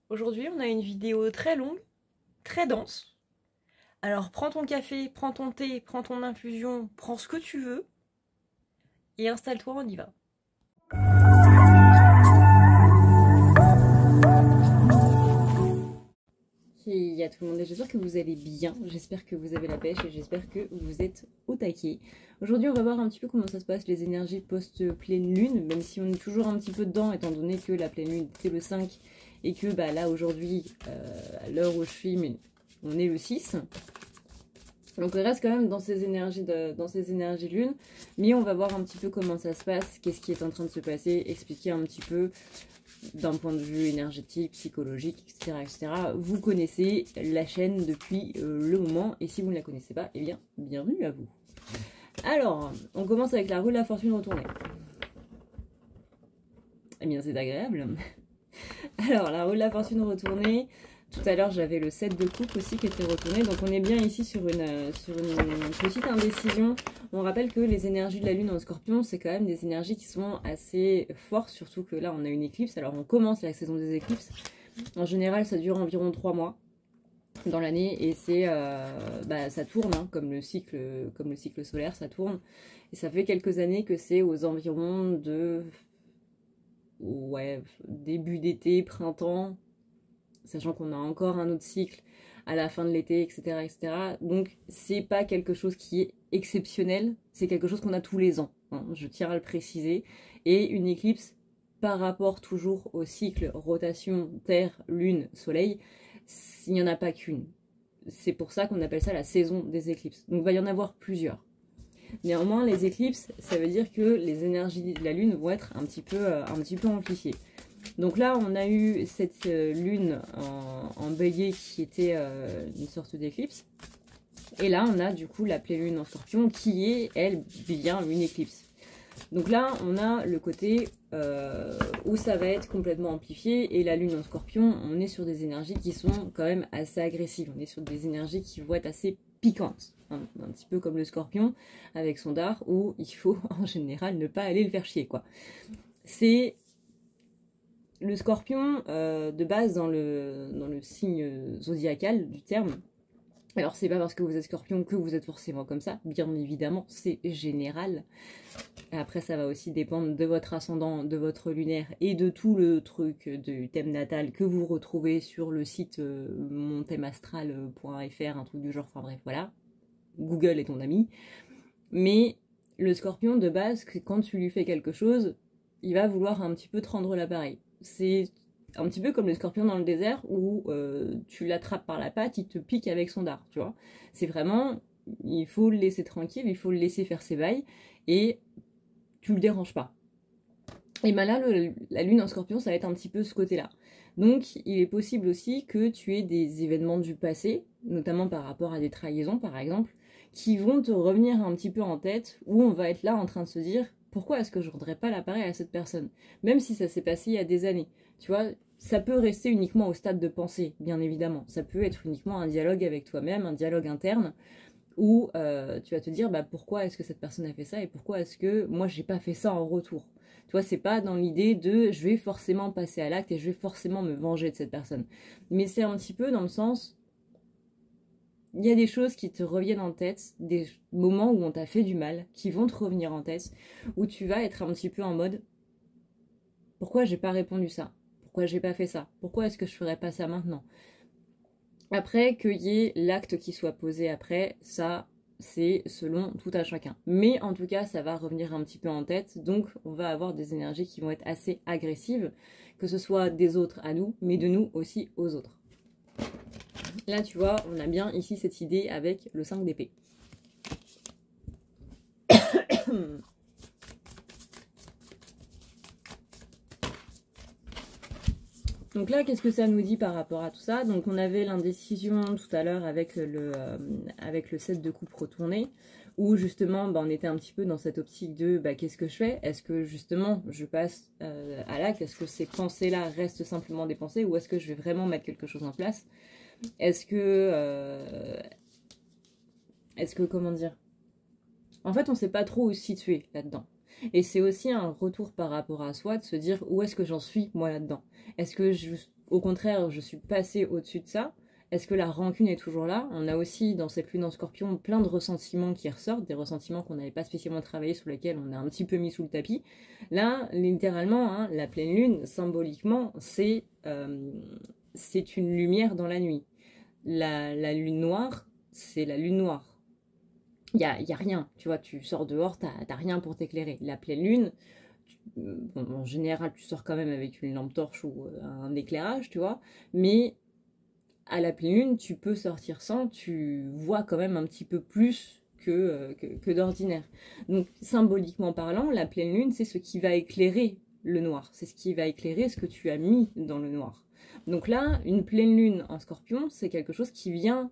Aujourd'hui, on a une vidéo très longue, très dense. Alors prends ton café, prends ton thé, prends ton infusion, prends ce que tu veux et installe-toi, on y va. Il y a tout le monde et j'espère que vous allez bien, j'espère que vous avez la pêche et j'espère que vous êtes au taquet. Aujourd'hui on va voir un petit peu comment ça se passe les énergies post-pleine lune, même si on est toujours un petit peu dedans étant donné que la pleine lune était le 5 et que bah, là aujourd'hui, à l'heure où je suis, mais on est le 6. Donc on reste quand même dans ces énergies lune, mais on va voir un petit peu comment ça se passe, qu'est-ce qui est en train de se passer, expliquer un petit peu d'un point de vue énergétique, psychologique, etc., etc. Vous connaissez la chaîne depuis le moment, et si vous ne la connaissez pas, eh bien, bienvenue à vous. Alors, on commence avec la roue de la fortune retournée. Eh bien, c'est agréable. Alors, la roue de la fortune retournée, tout à l'heure, j'avais le 7 de coupe aussi qui était retourné. Donc, on est bien ici sur une petite indécision. On rappelle que les énergies de la lune en scorpion, c'est quand même des énergies qui sont assez fortes. Surtout que là, on a une éclipse. Alors, on commence la saison des éclipses. En général, ça dure environ 3 mois dans l'année. Et c'est ça tourne, hein, comme le cycle solaire, ça tourne. Et ça fait quelques années que c'est aux environs de... Ouais, début d'été, printemps, sachant qu'on a encore un autre cycle à la fin de l'été, etc., etc. Donc, c'est pas quelque chose qui est exceptionnel, c'est quelque chose qu'on a tous les ans, hein, je tiens à le préciser. Et une éclipse, par rapport toujours au cycle rotation Terre, Lune, Soleil, il n'y en a pas qu'une. C'est pour ça qu'on appelle ça la saison des éclipses. Donc, il va y en avoir plusieurs. Néanmoins, les éclipses, ça veut dire que les énergies de la Lune vont être un petit peu amplifiées. Donc là, on a eu cette lune en bélier qui était une sorte d'éclipse. Et là, on a du coup la pleine lune en scorpion qui est, elle, bien une éclipse. Donc là, on a le côté où ça va être complètement amplifié. Et la lune en scorpion, on est sur des énergies qui sont quand même assez agressives. On est sur des énergies qui vont être assez piquantes. Un petit peu comme le scorpion avec son dard où il faut en général ne pas aller le faire chier, quoi. C'est... Le scorpion, de base, dans le signe zodiacal du terme, alors c'est pas parce que vous êtes scorpion que vous êtes forcément comme ça, bien évidemment, c'est général. Après, ça va aussi dépendre de votre ascendant, de votre lunaire et de tout le truc du thème natal que vous retrouvez sur le site monthèmeastral.fr, un truc du genre, enfin bref, voilà. Google est ton ami. Mais le scorpion, de base, quand tu lui fais quelque chose, il va vouloir un petit peu te rendre l'appareil. C'est un petit peu comme le scorpion dans le désert où tu l'attrapes par la patte, il te pique avec son dard, tu vois. C'est vraiment, il faut le laisser tranquille, il faut le laisser faire ses bails et tu le déranges pas. Et ben là, la lune en scorpion, ça va être un petit peu ce côté-là. Donc, il est possible aussi que tu aies des événements du passé, notamment par rapport à des trahisons, par exemple, qui vont te revenir un petit peu en tête, où on va être là en train de se dire pourquoi est-ce que je rendrais pas l'appareil à cette personne, même si ça s'est passé il y a des années. Tu vois, ça peut rester uniquement au stade de pensée, bien évidemment. Ça peut être uniquement un dialogue avec toi-même, un dialogue interne, où tu vas te dire bah, pourquoi est-ce que cette personne a fait ça et pourquoi est-ce que moi j'ai pas fait ça en retour. Tu vois, c'est pas dans l'idée de je vais forcément passer à l'acte et je vais forcément me venger de cette personne. Mais c'est un petit peu dans le sens, il y a des choses qui te reviennent en tête, des moments où on t'a fait du mal, qui vont te revenir en tête, où tu vas être un petit peu en mode pourquoi j'ai pas répondu ça? Pourquoi j'ai pas fait ça? Pourquoi est-ce que je ferais pas ça maintenant? Après, qu'il y ait l'acte qui soit posé après, ça, c'est selon tout à chacun. Mais en tout cas, ça va revenir un petit peu en tête. Donc, on va avoir des énergies qui vont être assez agressives, que ce soit des autres à nous, mais de nous aussi aux autres. Là, tu vois, on a bien ici cette idée avec le 5 d'épée. Donc là, qu'est-ce que ça nous dit par rapport à tout ça? Donc on avait l'indécision tout à l'heure avec le 7 de coupe retourné, où justement on était un petit peu dans cette optique de qu'est-ce que je fais? Est-ce que justement je passe à l'acte? Est-ce que ces pensées-là restent simplement des pensées ou est-ce que je vais vraiment mettre quelque chose en place? Est-ce que, comment dire? En fait, on ne sait pas trop où se situer là-dedans. Et c'est aussi un retour par rapport à soi, de se dire où est-ce que j'en suis moi là-dedans. Est-ce que au contraire, je suis passée au-dessus de ça? Est-ce que la rancune est toujours là? On a aussi dans cette lune en Scorpion plein de ressentiments qui ressortent, des ressentiments qu'on n'avait pas spécialement travaillé, sur lesquels on a un petit peu mis sous le tapis. Là, littéralement, hein, la pleine lune, symboliquement, c'est une lumière dans la nuit. La lune noire, c'est la lune noire. Il y a rien, tu vois, tu sors dehors, t'as rien pour t'éclairer. La pleine lune, bon, en général, tu sors quand même avec une lampe torche ou un éclairage, tu vois, mais à la pleine lune, tu peux sortir sans, tu vois quand même un petit peu plus que d'ordinaire. Donc, symboliquement parlant, la pleine lune, c'est ce qui va éclairer le noir. C'est ce qui va éclairer ce que tu as mis dans le noir. Donc là, une pleine lune en Scorpion, c'est quelque chose qui vient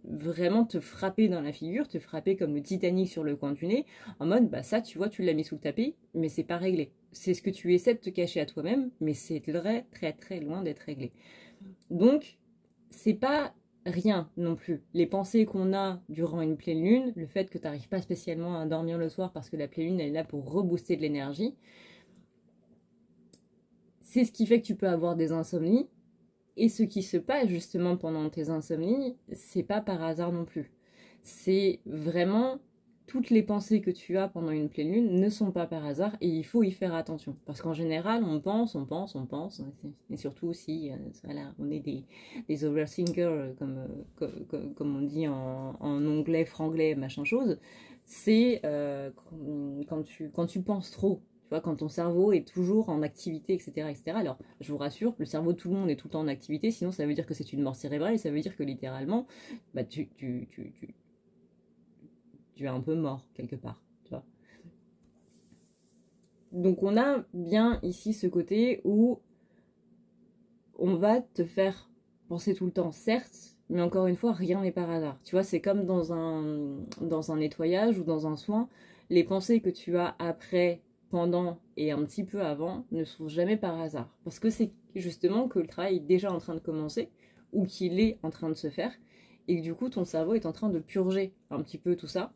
vraiment te frapper dans la figure, te frapper comme le Titanic sur le coin du nez, en mode, bah ça, tu vois, tu l'as mis sous le tapis, mais c'est pas réglé. C'est ce que tu essaies de te cacher à toi-même, mais c'est très, très, très loin d'être réglé. Donc, c'est pas rien non plus. Les pensées qu'on a durant une pleine lune, le fait que tu n'arrives pas spécialement à dormir le soir parce que la pleine lune elle est là pour rebooster de l'énergie, c'est ce qui fait que tu peux avoir des insomnies. Et ce qui se passe justement pendant tes insomnies, c'est pas par hasard non plus. C'est vraiment toutes les pensées que tu as pendant une pleine lune ne sont pas par hasard et il faut y faire attention. Parce qu'en général, on pense, et surtout si voilà, on est des overthinkers, comme on dit en anglais, franglais, machin chose, c'est quand tu penses trop. Tu vois, quand ton cerveau est toujours en activité, etc., etc. Alors, je vous rassure, le cerveau de tout le monde est tout le temps en activité, sinon ça veut dire que c'est une mort cérébrale et ça veut dire que littéralement, bah, tu es un peu mort quelque part. Tu vois. Donc, on a bien ici ce côté où on va te faire penser tout le temps, certes, mais encore une fois, rien n'est par hasard. Tu vois, c'est comme dans un nettoyage ou dans un soin, les pensées que tu as après, pendant et un petit peu avant ne sont jamais par hasard. Parce que c'est justement que le travail est déjà en train de commencer ou qu'il est en train de se faire et que du coup ton cerveau est en train de purger un petit peu tout ça.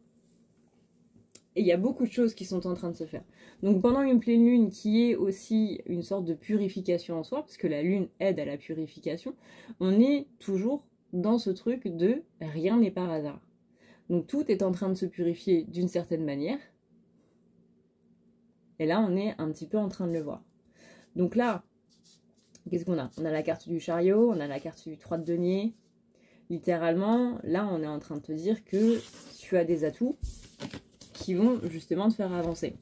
Et il y a beaucoup de choses qui sont en train de se faire. Donc pendant une pleine lune qui est aussi une sorte de purification en soi, parce que la lune aide à la purification, on est toujours dans ce truc de rien n'est par hasard. Donc tout est en train de se purifier d'une certaine manière. Et là, on est un petit peu en train de le voir. Donc là, qu'est-ce qu'on a? On a la carte du chariot, on a la carte du 3 de denier. Littéralement, là, on est en train de te dire que tu as des atouts qui vont justement te faire avancer.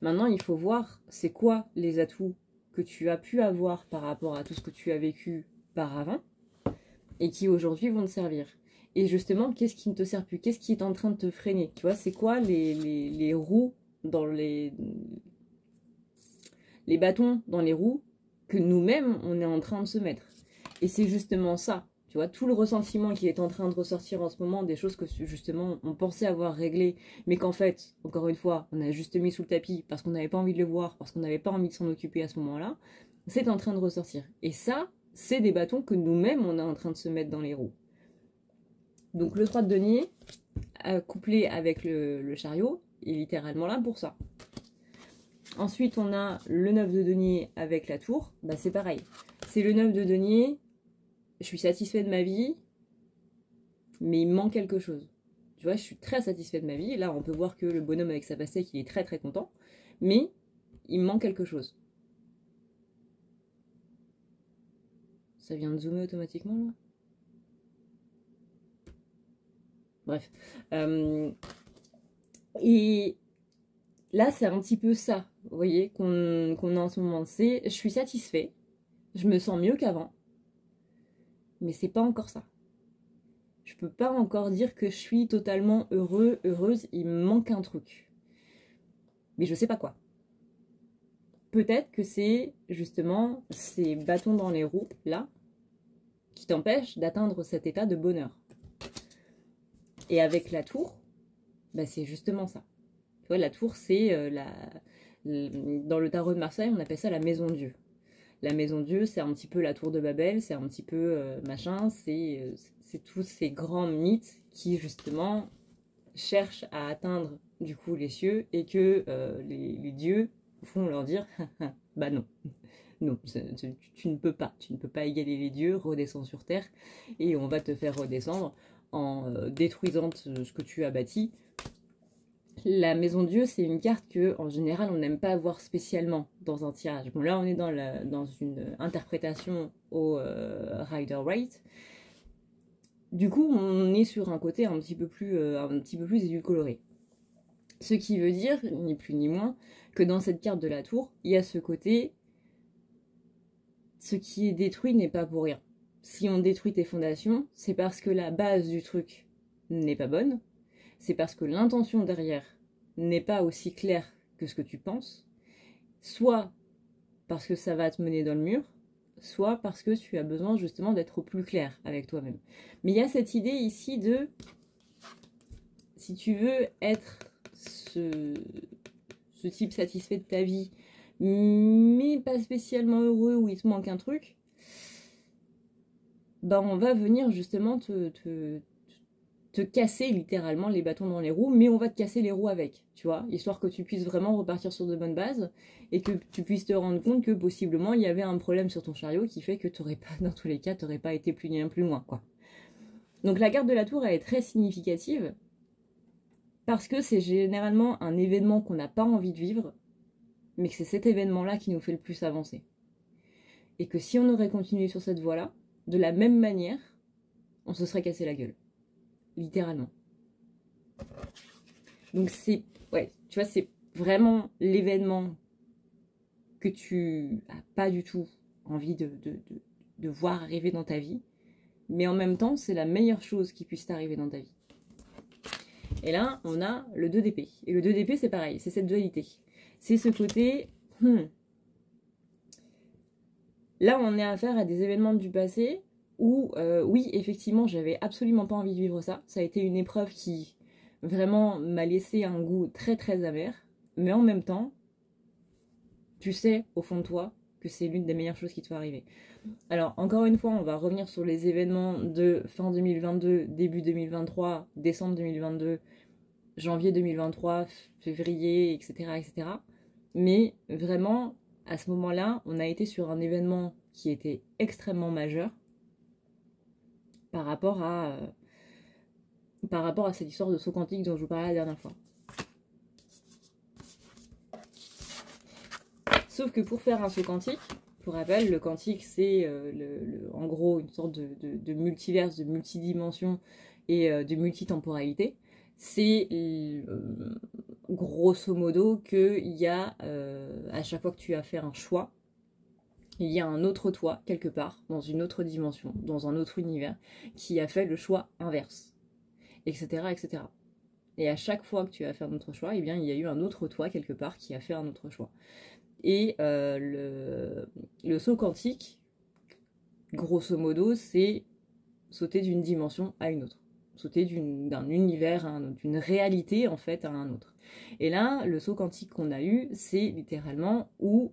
Maintenant, il faut voir c'est quoi les atouts que tu as pu avoir par rapport à tout ce que tu as vécu par avant et qui aujourd'hui vont te servir. Et justement, qu'est-ce qui ne te sert plus? Qu'est-ce qui est en train de te freiner? Tu vois, c'est quoi les roues dans les bâtons dans les roues que nous-mêmes, on est en train de se mettre. Et c'est justement ça, tu vois, tout le ressentiment qui est en train de ressortir en ce moment, des choses que justement on pensait avoir réglées, mais qu'en fait, encore une fois, on a juste mis sous le tapis parce qu'on n'avait pas envie de le voir, parce qu'on n'avait pas envie de s'en occuper à ce moment-là, c'est en train de ressortir. Et ça, c'est des bâtons que nous-mêmes, on est en train de se mettre dans les roues. Donc le 3 de denier, couplé avec le chariot, est littéralement là pour ça. Ensuite, on a le 9 de denier avec la tour. Bah, c'est pareil. C'est le 9 de denier. Je suis satisfait de ma vie, mais il me manque quelque chose. Tu vois, je suis très satisfait de ma vie. Là, on peut voir que le bonhomme avec sa pastèque, il est très très content. Mais il me manque quelque chose. Ça vient de zoomer automatiquement, là? Bref. Et là, c'est un petit peu ça, vous voyez, qu'on a en ce moment. C'est, je suis satisfait, je me sens mieux qu'avant, mais c'est pas encore ça. Je peux pas encore dire que je suis totalement heureux, heureuse, il me manque un truc. Mais je sais pas quoi. Peut-être que c'est justement ces bâtons dans les roues, là, qui t'empêchent d'atteindre cet état de bonheur. Et avec la tour, bah c'est justement ça. Tu vois, la tour, c'est dans le tarot de Marseille, on appelle ça la maison Dieu. La maison Dieu, c'est un petit peu la tour de Babel, c'est un petit peu machin, c'est tous ces grands mythes qui, justement, cherchent à atteindre, du coup, les cieux et que les dieux vont leur dire, bah non, Non, tu ne peux pas. Tu ne peux pas égaler les dieux, redescends sur terre, et on va te faire redescendre en détruisant ce que tu as bâti. La maison Dieu, c'est une carte que, en général, on n'aime pas voir spécialement dans un tirage. Bon, là, on est dans une interprétation au Rider-Waite. Du coup, on est sur un côté un petit peu plus édulcoré. Ce qui veut dire, ni plus ni moins, que dans cette carte de la tour, il y a ce côté, ce qui est détruit n'est pas pour rien. Si on détruit tes fondations, c'est parce que la base du truc n'est pas bonne, c'est parce que l'intention derrière n'est pas aussi claire que ce que tu penses, soit parce que ça va te mener dans le mur, soit parce que tu as besoin justement d'être au plus clair avec toi-même. Mais il y a cette idée ici de, si tu veux être ce type satisfait de ta vie, mais pas spécialement heureux, où il te manque un truc, ben on va venir justement te casser littéralement les bâtons dans les roues, mais on va te casser les roues avec, tu vois, histoire que tu puisses vraiment repartir sur de bonnes bases et que tu puisses te rendre compte que possiblement il y avait un problème sur ton chariot qui fait que t'aurais pas, dans tous les cas, t'aurais pas été plus loin, quoi. Donc la carte de la tour, elle est très significative parce que c'est généralement un événement qu'on n'a pas envie de vivre, mais que c'est cet événement-là qui nous fait le plus avancer. Et que si on aurait continué sur cette voie-là, de la même manière, on se serait cassé la gueule. Littéralement. Donc c'est, ouais, tu vois, c'est vraiment l'événement que tu as pas du tout envie de voir arriver dans ta vie, mais en même temps, c'est la meilleure chose qui puisse t'arriver dans ta vie. Et là, on a le 2 d'épée. Et le 2 d'épée, c'est pareil, c'est cette dualité. C'est ce côté, là, on est à affaire à des événements du passé où, oui, effectivement, j'avais absolument pas envie de vivre ça. Ça a été une épreuve qui, vraiment, m'a laissé un goût très très amer. Mais en même temps, tu sais, au fond de toi, que c'est l'une des meilleures choses qui te soit arriver. Alors, encore une fois, on va revenir sur les événements de fin 2022, début 2023, décembre 2022, janvier 2023, février, etc., etc. Mais vraiment, à ce moment-là, on a été sur un événement qui était extrêmement majeur par rapport à cette histoire de saut quantique dont je vous parlais la dernière fois. Sauf que pour faire un saut quantique, pour rappel, le quantique c'est en gros une sorte de multiverse, de multidimension et de multitemporalité. C'est grosso modo qu'il y a, à chaque fois que tu as fait un choix, il y a un autre toi, quelque part, dans une autre dimension, dans un autre univers, qui a fait le choix inverse, etc., etc. Et à chaque fois que tu as fait un autre choix, eh bien, il y a eu un autre toi, quelque part, qui a fait un autre choix. Et le saut quantique, grosso modo, c'est sauter d'une dimension à une autre. Sauter d'un univers à un autre, d'une réalité, en fait, à un autre. Et là, le saut quantique qu'on a eu, c'est littéralement où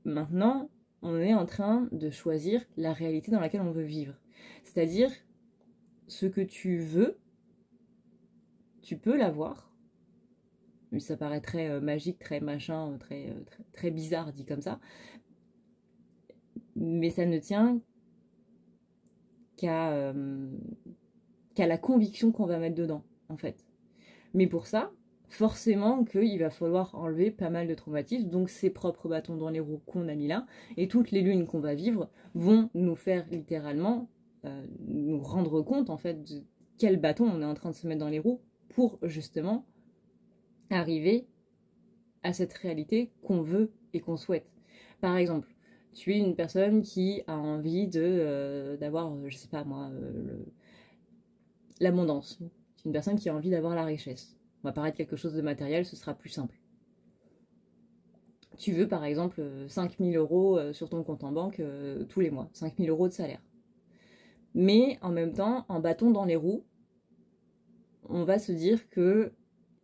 maintenant, on est en train de choisir la réalité dans laquelle on veut vivre. C'est-à-dire, ce que tu veux, tu peux l'avoir. Mais ça paraît très magique, très machin, très bizarre dit comme ça. Mais ça ne tient qu'à la conviction qu'on va mettre dedans, en fait. Mais pour ça, forcément qu'il va falloir enlever pas mal de traumatismes, donc ces propres bâtons dans les roues qu'on a mis là, et toutes les lunes qu'on va vivre vont nous faire littéralement nous rendre compte, en fait, de quel bâton on est en train de se mettre dans les roues pour, justement, arriver à cette réalité qu'on veut et qu'on souhaite. Par exemple, tu es une personne qui a envie d'avoir, je sais pas moi, l'abondance. C'est une personne qui a envie d'avoir la richesse. On va parler de quelque chose de matériel, ce sera plus simple. Tu veux par exemple 5 000 € sur ton compte en banque tous les mois, 5 000 € de salaire. Mais en même temps, en bâton dans les roues, on va se dire qu'il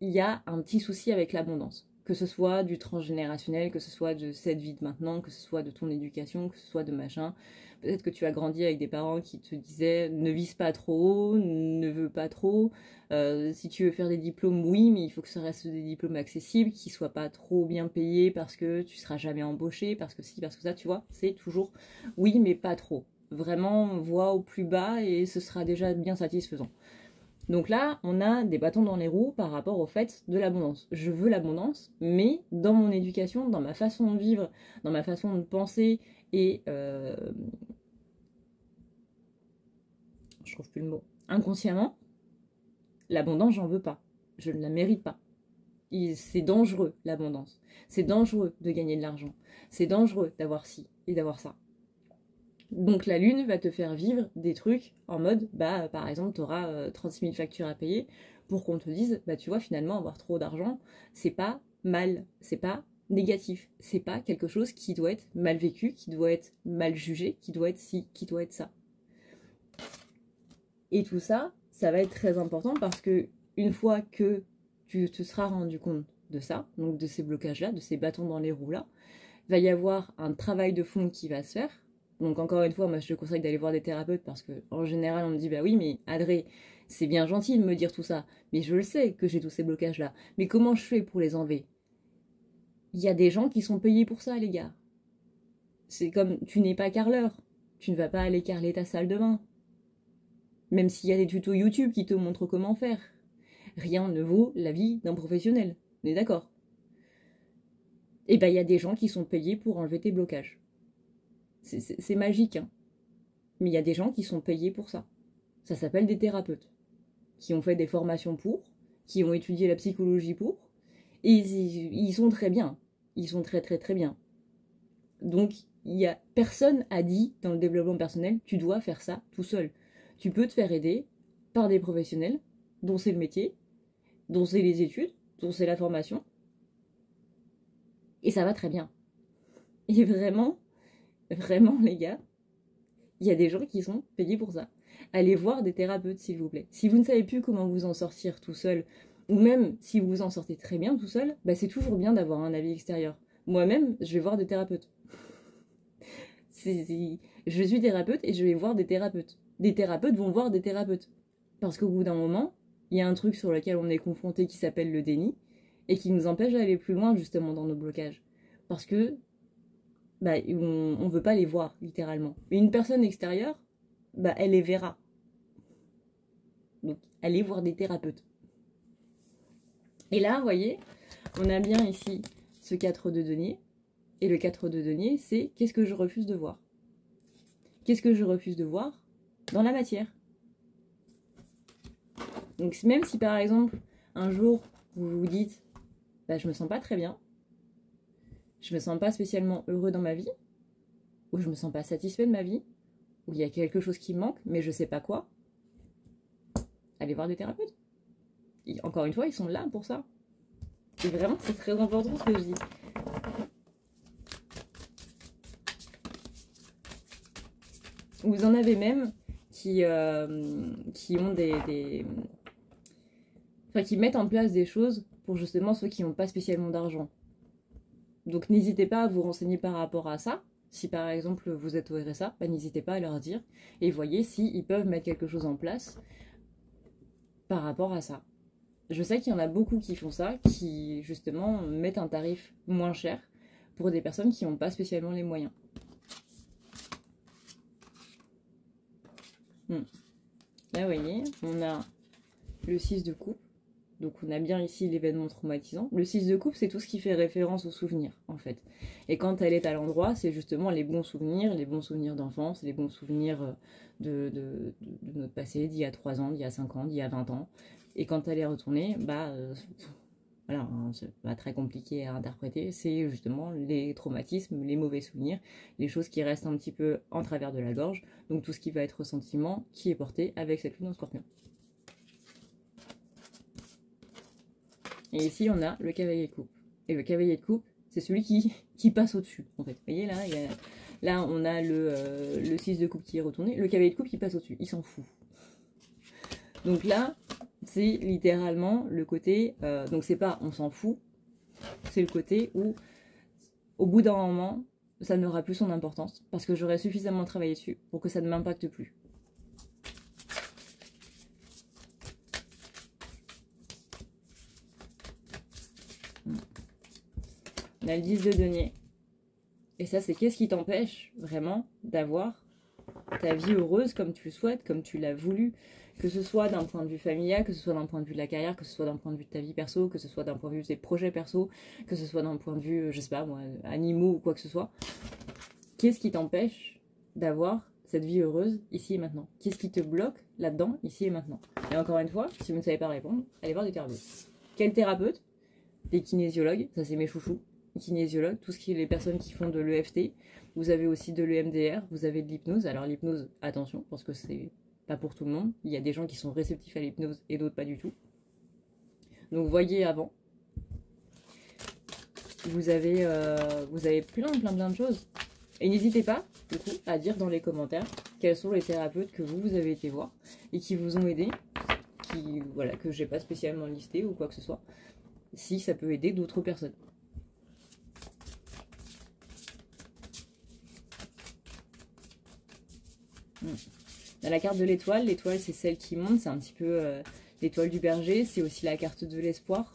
y a un petit souci avec l'abondance. que ce soit du transgénérationnel, que ce soit de cette vie de maintenant, que ce soit de ton éducation, que ce soit de machin. Peut-être que tu as grandi avec des parents qui te disaient ne vise pas trop haut, ne veux pas trop. Si tu veux faire des diplômes, oui, mais il faut que ce reste des diplômes accessibles, qui soient pas trop bien payés parce que tu seras jamais embauché, parce que si, parce que ça, tu vois, c'est toujours oui, mais pas trop. Vraiment, vois au plus bas et ce sera déjà bien satisfaisant. Donc là, on a des bâtons dans les roues par rapport au fait de l'abondance. Je veux l'abondance, mais dans mon éducation, dans ma façon de vivre, dans ma façon de penser et... je trouve plus le mot. Inconsciemment, l'abondance, j'en veux pas. Je ne la mérite pas. C'est dangereux, l'abondance. C'est dangereux de gagner de l'argent. C'est dangereux d'avoir ci et d'avoir ça. Donc la lune va te faire vivre des trucs en mode, bah par exemple, tu auras 36 000 factures à payer pour qu'on te dise, bah tu vois, finalement, avoir trop d'argent, c'est pas mal, c'est pas négatif, c'est pas quelque chose qui doit être mal vécu, qui doit être mal jugé, qui doit être ci, qui doit être ça. Et tout ça, ça va être très important parce que une fois que tu te seras rendu compte de ça, donc de ces blocages-là, de ces bâtons dans les roues-là, va y avoir un travail de fond qui va se faire. Donc encore une fois, moi je te conseille d'aller voir des thérapeutes parce que en général on me dit bah oui mais Adré, c'est bien gentil de me dire tout ça, mais je le sais que j'ai tous ces blocages là. Mais comment je fais pour les enlever? Il y a des gens qui sont payés pour ça les gars. C'est comme tu n'es pas carreleur, tu ne vas pas aller carreler ta salle de bain. Même s'il y a des tutos YouTube qui te montrent comment faire. Rien ne vaut la vie d'un professionnel, on est d'accord? Et ben il y a des gens qui sont payés pour enlever tes blocages. C'est magique, hein. Mais il y a des gens qui sont payés pour ça. Ça s'appelle des thérapeutes. Qui ont fait des formations pour, qui ont étudié la psychologie pour, et ils sont très bien. Ils sont très très très bien. Donc, personne a dit dans le développement personnel, tu dois faire ça tout seul. Tu peux te faire aider par des professionnels, dont c'est le métier, dont c'est les études, dont c'est la formation. Et ça va très bien. Et vraiment, vraiment les gars, il y a des gens qui sont payés pour ça. Allez voir des thérapeutes, s'il vous plaît. Si vous ne savez plus comment vous en sortir tout seul, ou même si vous vous en sortez très bien tout seul, bah c'est toujours bien d'avoir un avis extérieur. Moi-même, je vais voir des thérapeutes. Je suis thérapeute et je vais voir des thérapeutes. Des thérapeutes vont voir des thérapeutes. Parce qu'au bout d'un moment, il y a un truc sur lequel on est confronté qui s'appelle le déni, et qui nous empêche d'aller plus loin justement dans nos blocages. Parce que bah, on ne veut pas les voir, littéralement. Mais une personne extérieure, bah, elle les verra. Donc, allez voir des thérapeutes. Et là, vous voyez, on a bien ici ce 4 de denier. Et le 4 de denier, c'est qu'est-ce que je refuse de voir? Qu'est-ce que je refuse de voir dans la matière? Donc, même si par exemple, un jour, vous vous dites, bah, je me sens pas très bien, je me sens pas spécialement heureux dans ma vie, ou je me sens pas satisfait de ma vie, ou il y a quelque chose qui me manque, mais je sais pas quoi, allez voir des thérapeutes. Et encore une fois, ils sont là pour ça. Et vraiment, c'est très important ce que je dis. Vous en avez même qui ont enfin, qui mettent en place des choses pour justement ceux qui n'ont pas spécialement d'argent. Donc n'hésitez pas à vous renseigner par rapport à ça. Si par exemple vous êtes au RSA, bah, n'hésitez pas à leur dire et voyez s'ils peuvent mettre quelque chose en place par rapport à ça. Je sais qu'il y en a beaucoup qui font ça, qui justement mettent un tarif moins cher pour des personnes qui n'ont pas spécialement les moyens. Là, vous voyez, on a le 6 de coupe. Donc on a bien ici l'événement traumatisant. Le 6 de coupe, c'est tout ce qui fait référence aux souvenirs, en fait. Et quand elle est à l'endroit, c'est justement les bons souvenirs d'enfance, les bons souvenirs de notre passé, d'il y a 3 ans, d'il y a 5 ans, d'il y a 20 ans. Et quand elle est retournée, bah, voilà, hein, c'est pas très compliqué à interpréter, c'est justement les traumatismes, les mauvais souvenirs, les choses qui restent un petit peu en travers de la gorge, donc tout ce qui va être ressentiment qui est porté avec cette lune en scorpion. Et ici, on a le cavalier de coupe. Et le cavalier de coupe, c'est celui qui passe au-dessus, en fait. Vous voyez, là, on a le 6 de coupe qui est retourné. Le cavalier de coupe qui passe au-dessus. Il s'en fout. Donc là, c'est littéralement le côté... donc c'est pas on s'en fout. c'est le côté où, au bout d'un moment, ça n'aura plus son importance, parce que j'aurai suffisamment travaillé dessus pour que ça ne m'impacte plus. On a le 10 de denier. Et ça, c'est qu'est-ce qui t'empêche vraiment d'avoir ta vie heureuse comme tu le souhaites, comme tu l'as voulu, que ce soit d'un point de vue familial, que ce soit d'un point de vue de la carrière, que ce soit d'un point de vue de ta vie perso, que ce soit d'un point de vue de tes projets perso, que ce soit d'un point de vue, je sais pas moi, animaux ou quoi que ce soit. Qu'est-ce qui t'empêche d'avoir cette vie heureuse ici et maintenant? Qu'est-ce qui te bloque là-dedans, ici et maintenant? Et encore une fois, si vous ne savez pas répondre, allez voir des thérapeutes. Quel thérapeute? Des kinésiologues, ça c'est mes chouchous. Kinésiologues, tout ce qui est les personnes qui font de l'EFT. Vous avez aussi de l'EMDR, vous avez de l'hypnose. Alors l'hypnose, attention, parce que c'est pas pour tout le monde. Il y a des gens qui sont réceptifs à l'hypnose et d'autres pas du tout. Donc voyez avant. Vous avez plein de choses. Et n'hésitez pas, du coup, à dire dans les commentaires quels sont les thérapeutes que vous avez été voir et qui vous ont aidé, voilà, que j'ai pas spécialement listé ou quoi que ce soit, si ça peut aider d'autres personnes. Dans la carte de l'étoile, l'étoile c'est celle qui monte, c'est un petit peu l'étoile du berger, c'est aussi la carte de l'espoir,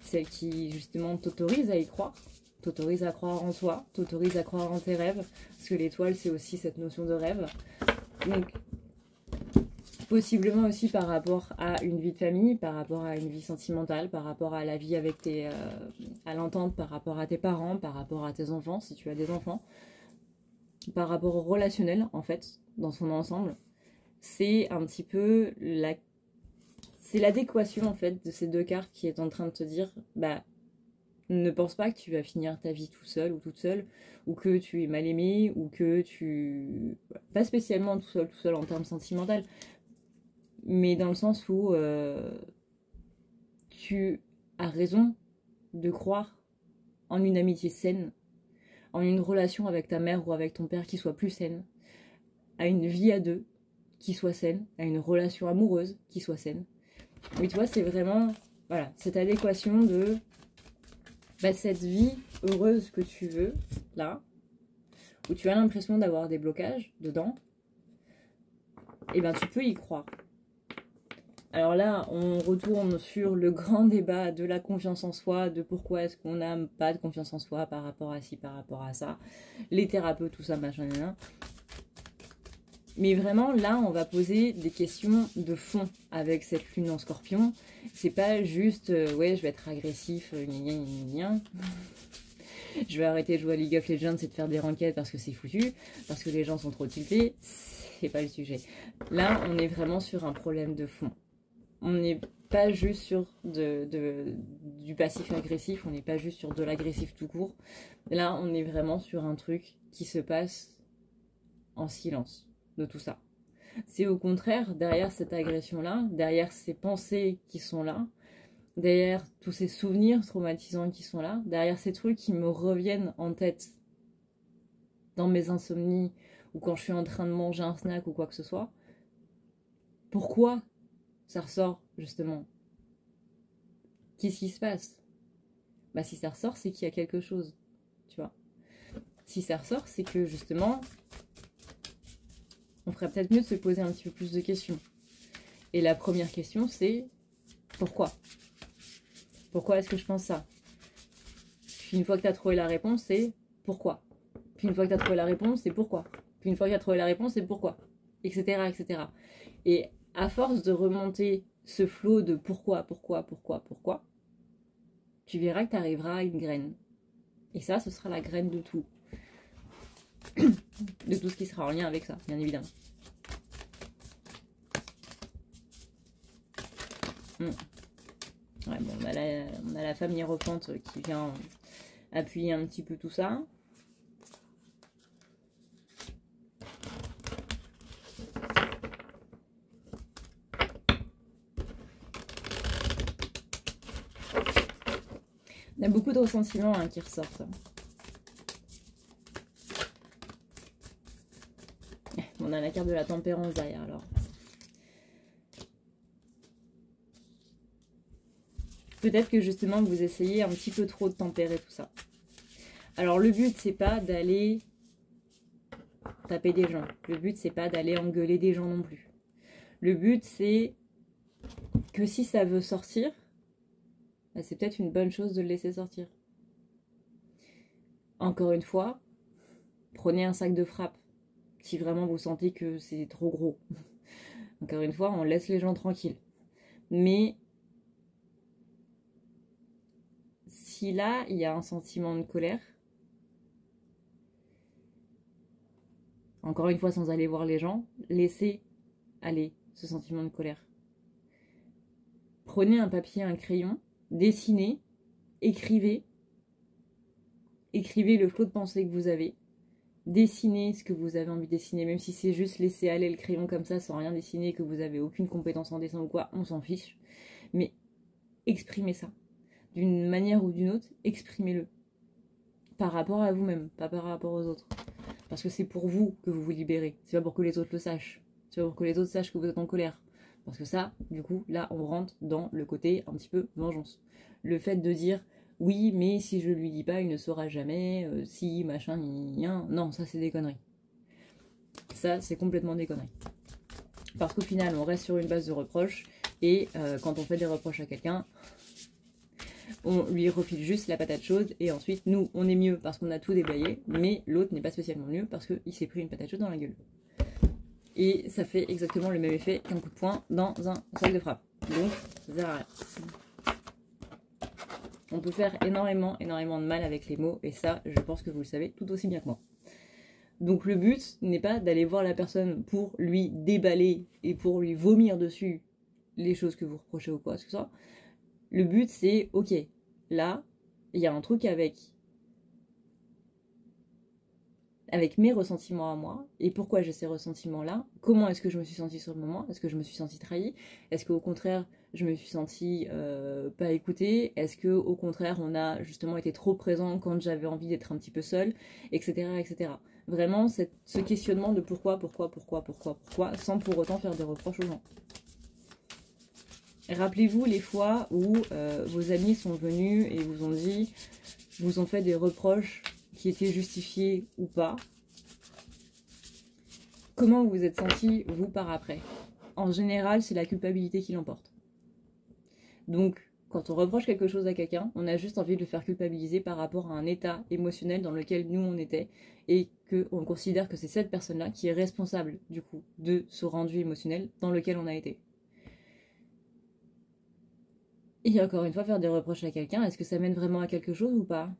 celle qui justement t'autorise à y croire, t'autorise à croire en toi, t'autorise à croire en tes rêves, parce que l'étoile c'est aussi cette notion de rêve. Donc possiblement aussi par rapport à une vie de famille, par rapport à une vie sentimentale, par rapport à la vie avec à l'entente, par rapport à tes parents, par rapport à tes enfants, si tu as des enfants, par rapport au relationnel en fait, dans son ensemble. C'est un petit peu c'est l'adéquation en fait de ces deux cartes qui est en train de te dire, bah ne pense pas que tu vas finir ta vie tout seul ou toute seule, ou que tu es mal aimé, ou que tu... Pas spécialement tout seul en termes sentimentaux, mais dans le sens où tu as raison de croire en une amitié saine, en une relation avec ta mère ou avec ton père qui soit plus saine, à une vie à deux qui soit saine, à une relation amoureuse qui soit saine. Oui, tu vois, c'est vraiment, voilà, cette adéquation de cette vie heureuse que tu veux, là, où tu as l'impression d'avoir des blocages dedans, et ben tu peux y croire. Alors là, on retourne sur le grand débat de la confiance en soi, de pourquoi est-ce qu'on n'a pas de confiance en soi par rapport à ci, par rapport à ça, les thérapeutes, tout ça, machin, machin. Mais vraiment, là, on va poser des questions de fond avec cette lune en scorpion. C'est pas juste, ouais, je vais être agressif, gna gna gna gna. Je vais arrêter de jouer à League of Legends et de faire des ranked parce que c'est foutu, parce que les gens sont trop tiltés. C'est pas le sujet. Là, on est vraiment sur un problème de fond. On n'est pas juste sur du passif agressif, on n'est pas juste sur de l'agressif tout court. Là, on est vraiment sur un truc qui se passe en silence de tout ça. C'est au contraire, derrière cette agression-là, derrière ces pensées qui sont là, derrière tous ces souvenirs traumatisants qui sont là, derrière ces trucs qui me reviennent en tête dans mes insomnies ou quand je suis en train de manger un snack ou quoi que ce soit, pourquoi ça ressort justement? Qu'est-ce qui se passe? Bah si ça ressort, c'est qu'il y a quelque chose, tu vois. Si ça ressort, c'est que justement, on ferait peut-être mieux de se poser un petit peu plus de questions. Et la première question, c'est pourquoi? Pourquoi est-ce que je pense ça? Puis une fois que tu as trouvé la réponse, c'est pourquoi? Puis une fois que tu as trouvé la réponse, c'est pourquoi? Puis une fois que tu as trouvé la réponse, c'est pourquoi? Etc., etc. Et à force de remonter ce flot de pourquoi, tu verras que tu arriveras à une graine. Et ça, ce sera la graine de tout. De tout ce qui sera en lien avec ça, bien évidemment. Ouais, bon, on a la femme hiérophante qui vient appuyer un petit peu tout ça. Il y a beaucoup de ressentiments qui ressortent. On a la carte de la tempérance derrière, alors. Peut-être que justement vous essayez un petit peu trop de tempérer tout ça. Alors le but c'est pas d'aller taper des gens. Le but c'est pas d'aller engueuler des gens non plus. Le but c'est que si ça veut sortir, bah, c'est peut-être une bonne chose de le laisser sortir. Encore une fois, prenez un sac de frappe si vraiment vous sentez que c'est trop gros. Encore une fois, on laisse les gens tranquilles. Mais si là, il y a un sentiment de colère, encore une fois, sans aller voir les gens, laissez aller ce sentiment de colère. Prenez un papier, un crayon, dessinez, écrivez. Écrivez le flot de pensée que vous avez. Dessinez ce que vous avez envie de dessiner, même si c'est juste laisser aller le crayon comme ça sans rien dessiner, que vous n'avez aucune compétence en dessin ou quoi, on s'en fiche. Mais exprimez ça. D'une manière ou d'une autre, exprimez-le. Par rapport à vous-même, pas par rapport aux autres. Parce que c'est pour vous que vous vous libérez. C'est pas pour que les autres le sachent. C'est pas pour que les autres sachent que vous êtes en colère. Parce que ça, du coup, là, on rentre dans le côté un petit peu vengeance. Le fait de dire, oui, mais si je lui dis pas, il ne saura jamais, si, machin, non, ça c'est des conneries. Ça, c'est complètement des conneries. Parce qu'au final, on reste sur une base de reproches, et quand on fait des reproches à quelqu'un, on lui refile juste la patate chaude, et ensuite, nous, on est mieux parce qu'on a tout déblayé, mais l'autre n'est pas spécialement mieux parce qu'il s'est pris une patate chaude dans la gueule. Et ça fait exactement le même effet qu'un coup de poing dans un sac de frappe. Donc, ça sert à rien. On peut faire énormément de mal avec les mots, et ça, je pense que vous le savez tout aussi bien que moi. Donc le but n'est pas d'aller voir la personne pour lui déballer et pour lui vomir dessus les choses que vous reprochez ou quoi que ce soit. Le but c'est, ok, là, il y a un truc avec mes ressentiments à moi, et pourquoi j'ai ces ressentiments-là, comment est-ce que je me suis sentie sur le moment, est-ce que je me suis sentie trahie, est-ce qu'au contraire, je me suis sentie pas écoutée, est-ce qu'au contraire, on a justement été trop présent quand j'avais envie d'être un petit peu seule, etc. etc. Vraiment, ce questionnement de pourquoi, sans pour autant faire des reproches aux gens. Rappelez-vous les fois où vos amis sont venus et vous ont fait des reproches qui étaient justifiés ou pas. Comment vous vous êtes senti, vous, par après? En général, c'est la culpabilité qui l'emporte. Donc, quand on reproche quelque chose à quelqu'un, on a juste envie de le faire culpabiliser par rapport à un état émotionnel dans lequel nous, on était, et qu'on considère que c'est cette personne-là qui est responsable, du coup, de ce rendu émotionnel dans lequel on a été. Et encore une fois, faire des reproches à quelqu'un, est-ce que ça mène vraiment à quelque chose ou pas?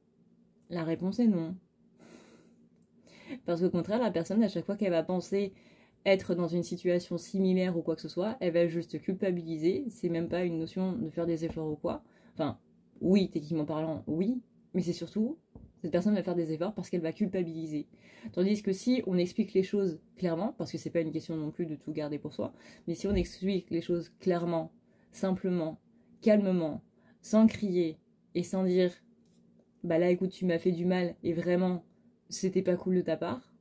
La réponse est non. Parce qu'au contraire, la personne, à chaque fois qu'elle va penser être dans une situation similaire ou quoi que ce soit, elle va juste culpabiliser. C'est même pas une notion de faire des efforts ou quoi. Enfin, oui, techniquement parlant, oui. Mais c'est surtout, cette personne va faire des efforts parce qu'elle va culpabiliser. Tandis que si on explique les choses clairement, parce que c'est pas une question non plus de tout garder pour soi, mais si on explique les choses clairement, simplement, calmement, sans crier et sans dire bah là écoute tu m'as fait du mal et vraiment c'était pas cool de ta part,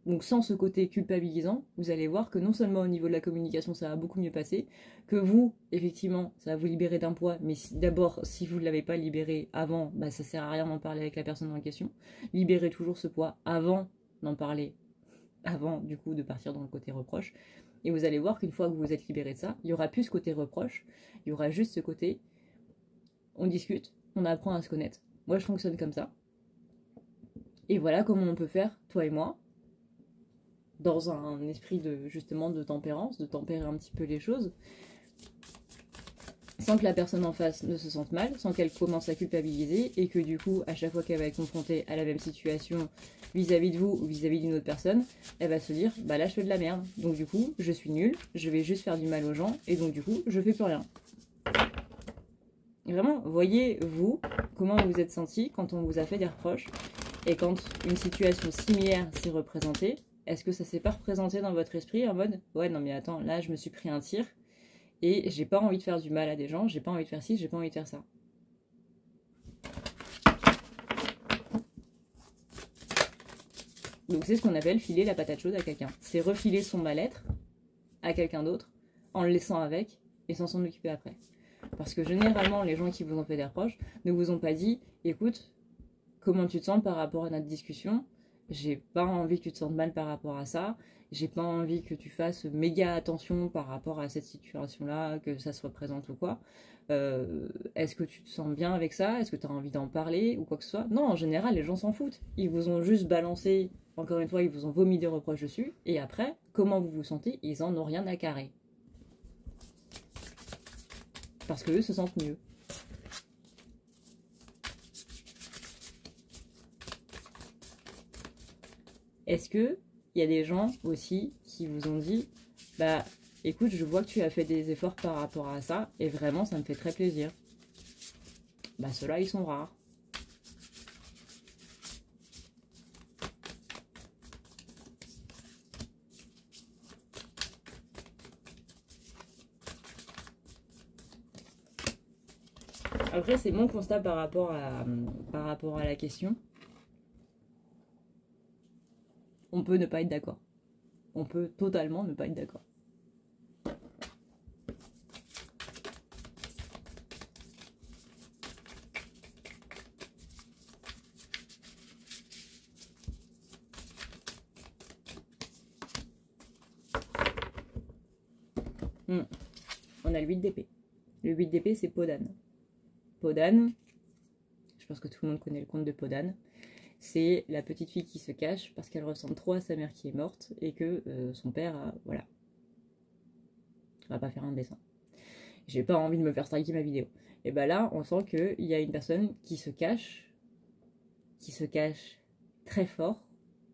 donc sans ce côté culpabilisant, vous allez voir que non seulement au niveau de la communication ça va beaucoup mieux passer, que vous effectivement ça va vous libérer d'un poids, mais d'abord si vous ne l'avez pas libéré avant, bah ça sert à rien d'en parler avec la personne en question. Libérez toujours ce poids avant d'en parler, avant du coup de partir dans le côté reproche, et vous allez voir qu'une fois que vous vous êtes libéré de ça, il y aura plus ce côté reproche, il y aura juste ce côté on discute, on apprend à se connaître. Moi, je fonctionne comme ça. Et voilà comment on peut faire, toi et moi, dans un esprit de justement de tempérance, de tempérer un petit peu les choses, sans que la personne en face ne se sente mal, sans qu'elle commence à culpabiliser, et que du coup, à chaque fois qu'elle va être confrontée à la même situation vis-à-vis de vous ou vis-à-vis d'une autre personne, elle va se dire, bah là je fais de la merde, donc du coup, je suis nulle, je vais juste faire du mal aux gens, et donc du coup, je fais plus rien. Et vraiment, voyez-vous comment vous vous êtes senti quand on vous a fait des reproches et quand une situation similaire s'est représentée. Est-ce que ça s'est pas représenté dans votre esprit en mode ouais non mais attends, là je me suis pris un tir et j'ai pas envie de faire du mal à des gens, j'ai pas envie de faire ci, j'ai pas envie de faire ça. Donc c'est ce qu'on appelle filer la patate chaude à quelqu'un. C'est refiler son mal-être à quelqu'un d'autre en le laissant avec et sans s'en occuper après. Parce que généralement, les gens qui vous ont fait des reproches ne vous ont pas dit, écoute, comment tu te sens par rapport à notre discussion? J'ai pas envie que tu te sentes mal par rapport à ça. J'ai pas envie que tu fasses méga attention par rapport à cette situation-là, que ça se représente ou quoi. Est-ce que tu te sens bien avec ça? Est-ce que tu as envie d'en parler ou quoi que ce soit? Non, en général, les gens s'en foutent. Ils vous ont juste balancé, encore une fois, ils vous ont vomi des reproches dessus. Et après, comment vous vous sentez? Ils en ont rien à carrer. Parce qu'eux se sentent mieux. Est-ce que il y a des gens aussi qui vous ont dit, bah écoute, je vois que tu as fait des efforts par rapport à ça, et vraiment ça me fait très plaisir. Bah ceux-là, ils sont rares. Après, c'est mon constat par rapport à la question. On peut ne pas être d'accord. On peut totalement ne pas être d'accord. On a le 8 d'épée. Le 8 d'épée, c'est Podane. Podane, je pense que tout le monde connaît le conte de Podane. C'est la petite fille qui se cache parce qu'elle ressemble trop à sa mère qui est morte et que son père a... Voilà. On va pas faire un dessin. J'ai pas envie de me faire striker ma vidéo. Et bah là, on sent qu'il y a une personne qui se cache très fort.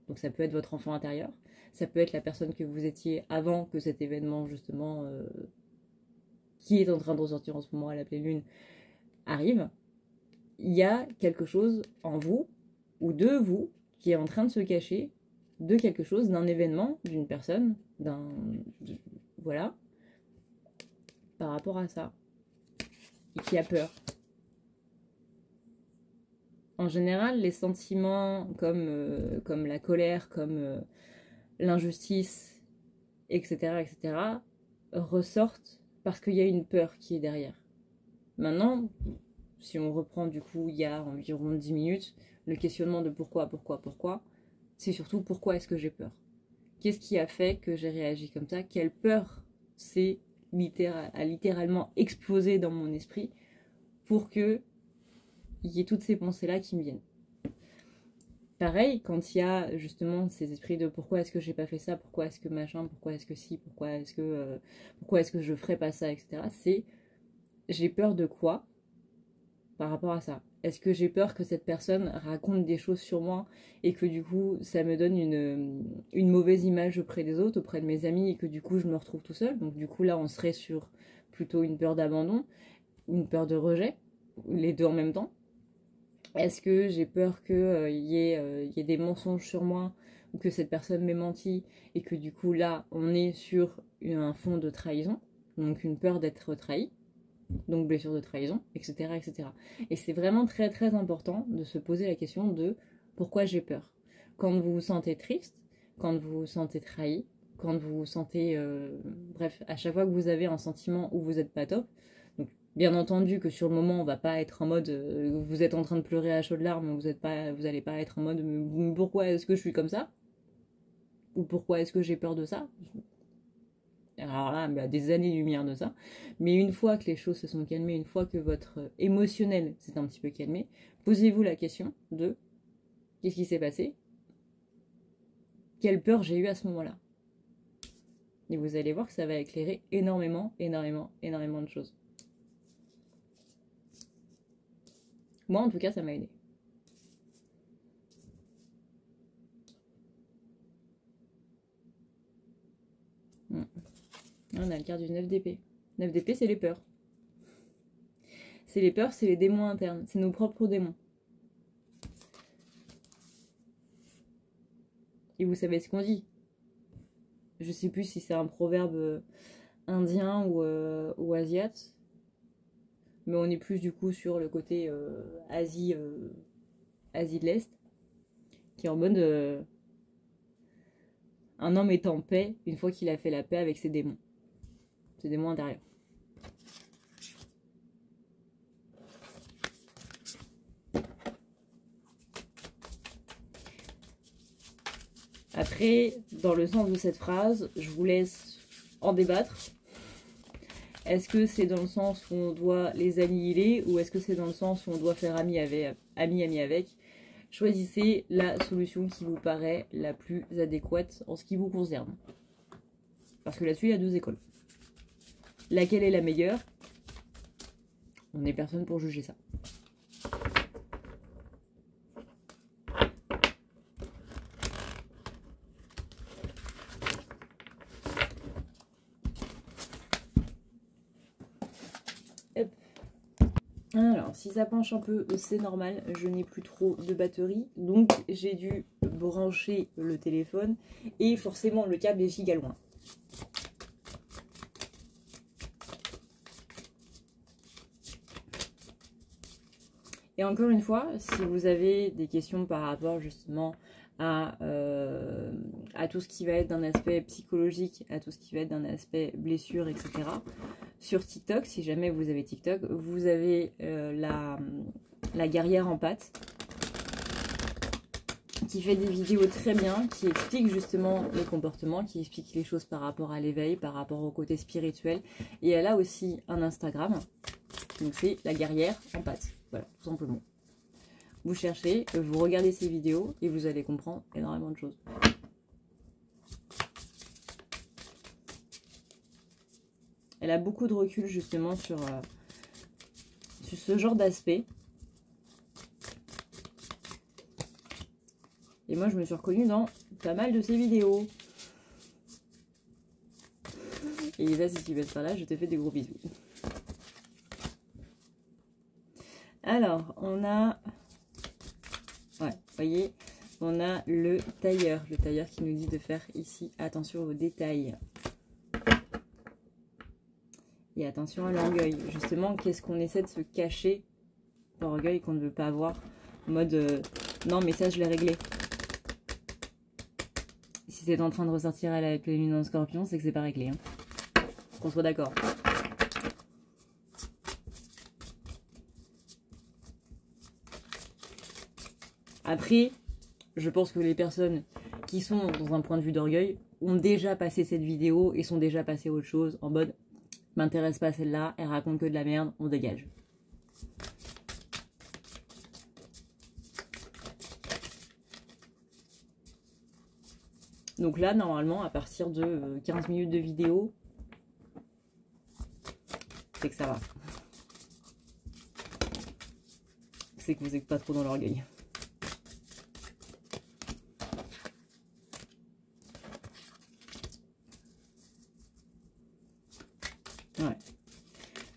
Donc ça peut être votre enfant intérieur. Ça peut être la personne que vous étiez avant que cet événement, justement, qui est en train de ressortir en ce moment à la pleine lune, arrive. Il y a quelque chose en vous, ou de vous, qui est en train de se cacher de quelque chose, d'un événement, d'une personne, voilà, par rapport à ça, et qui a peur. En général, les sentiments comme la colère, comme l'injustice, etc., ressortent parce qu'il y a une peur qui est derrière. Maintenant, si on reprend du coup il y a environ 10 minutes, le questionnement de pourquoi, c'est surtout pourquoi est-ce que j'ai peur? Qu'est-ce qui a fait que j'ai réagi comme ça? Quelle peur a littéralement explosé dans mon esprit pour que il y ait toutes ces pensées-là qui me viennent? Pareil, quand il y a justement ces esprits de pourquoi est-ce que j'ai pas fait ça, pourquoi est-ce que machin, pourquoi est-ce que si, pourquoi est-ce que je ferais pas ça, etc. C'est j'ai peur de quoi par rapport à ça? Est-ce que j'ai peur que cette personne raconte des choses sur moi et que du coup ça me donne une mauvaise image auprès des autres, auprès de mes amis, et que du coup je me retrouve tout seul? Donc du coup là on serait sur plutôt une peur d'abandon, une peur de rejet, les deux en même temps. Est-ce que j'ai peur qu'il y ait des mensonges sur moi, ou que cette personne m'ait menti, et que du coup là on est sur un fond de trahison, donc une peur d'être trahi, donc blessure de trahison, etc. etc. Et c'est vraiment très très important de se poser la question de pourquoi j'ai peur. Quand vous vous sentez triste, quand vous vous sentez trahi, quand vous vous sentez... bref, à chaque fois que vous avez un sentiment où vous n'êtes pas top, donc bien entendu que sur le moment on va pas être en mode vous êtes en train de pleurer à chaudes larmes, vous allez pas être en mode pourquoi est-ce que je suis comme ça, ou pourquoi est-ce que j'ai peur de ça. Alors là, il y a des années-lumière de ça. Mais une fois que les choses se sont calmées, une fois que votre émotionnel s'est un petit peu calmé, posez-vous la question de qu'est-ce qui s'est passé? Quelle peur j'ai eue à ce moment-là? Et vous allez voir que ça va éclairer énormément de choses. Moi, en tout cas, ça m'a aidé. On a le quart du 9 d'épée. 9 d'épée, c'est les peurs. C'est les peurs, c'est les démons internes. C'est nos propres démons. Et vous savez ce qu'on dit. Je sais plus si c'est un proverbe indien ou asiate. Mais on est plus du coup sur le côté Asie de l'Est. Qui est en mode... un homme est en paix une fois qu'il a fait la paix avec ses démons. Ses démons intérieurs. Après, dans le sens de cette phrase, je vous laisse en débattre. Est-ce que c'est dans le sens où on doit les annihiler ou est-ce que c'est dans le sens où on doit faire ami avec? Choisissez la solution qui vous paraît la plus adéquate en ce qui vous concerne. Parce que là-dessus, il y a deux écoles. Laquelle est la meilleure? On n'est personne pour juger ça. Alors, si ça penche un peu, c'est normal, je n'ai plus trop de batterie, donc j'ai dû brancher le téléphone, et forcément le câble est giga loin. Et encore une fois, si vous avez des questions par rapport justement à tout ce qui va être d'un aspect psychologique, à tout ce qui va être d'un aspect blessure, etc., sur TikTok, si jamais vous avez TikTok, vous avez la guerrière en pâte qui fait des vidéos très bien, qui explique justement les comportements, qui explique les choses par rapport à l'éveil, par rapport au côté spirituel. Et elle a aussi un Instagram, donc c'est la guerrière en pâte, voilà, tout simplement. Vous cherchez, vous regardez ces vidéos et vous allez comprendre énormément de choses. Elle a beaucoup de recul justement sur ce genre d'aspect. Et moi je me suis reconnue dans pas mal de ses vidéos. Et Lisa, si tu veux être par là, je te fais des gros bisous. Alors, on a... Ouais, vous voyez, on a le tailleur qui nous dit de faire ici attention aux détails. Et attention à l'orgueil. Justement, qu'est-ce qu'on essaie de se cacher l'orgueil qu'on ne veut pas avoir. En mode, non mais ça je l'ai réglé. Si c'est en train de ressortir à la pleine lune en scorpion, c'est que c'est pas réglé. Hein. Qu'on soit d'accord. Après, je pense que les personnes qui sont dans un point de vue d'orgueil ont déjà passé cette vidéo et sont déjà passées à autre chose en mode m'intéresse pas celle-là, elle raconte que de la merde, on dégage. Donc là, normalement, à partir de 15 minutes de vidéo, c'est que ça va. C'est que vous n'êtes pas trop dans l'orgueil. Ouais.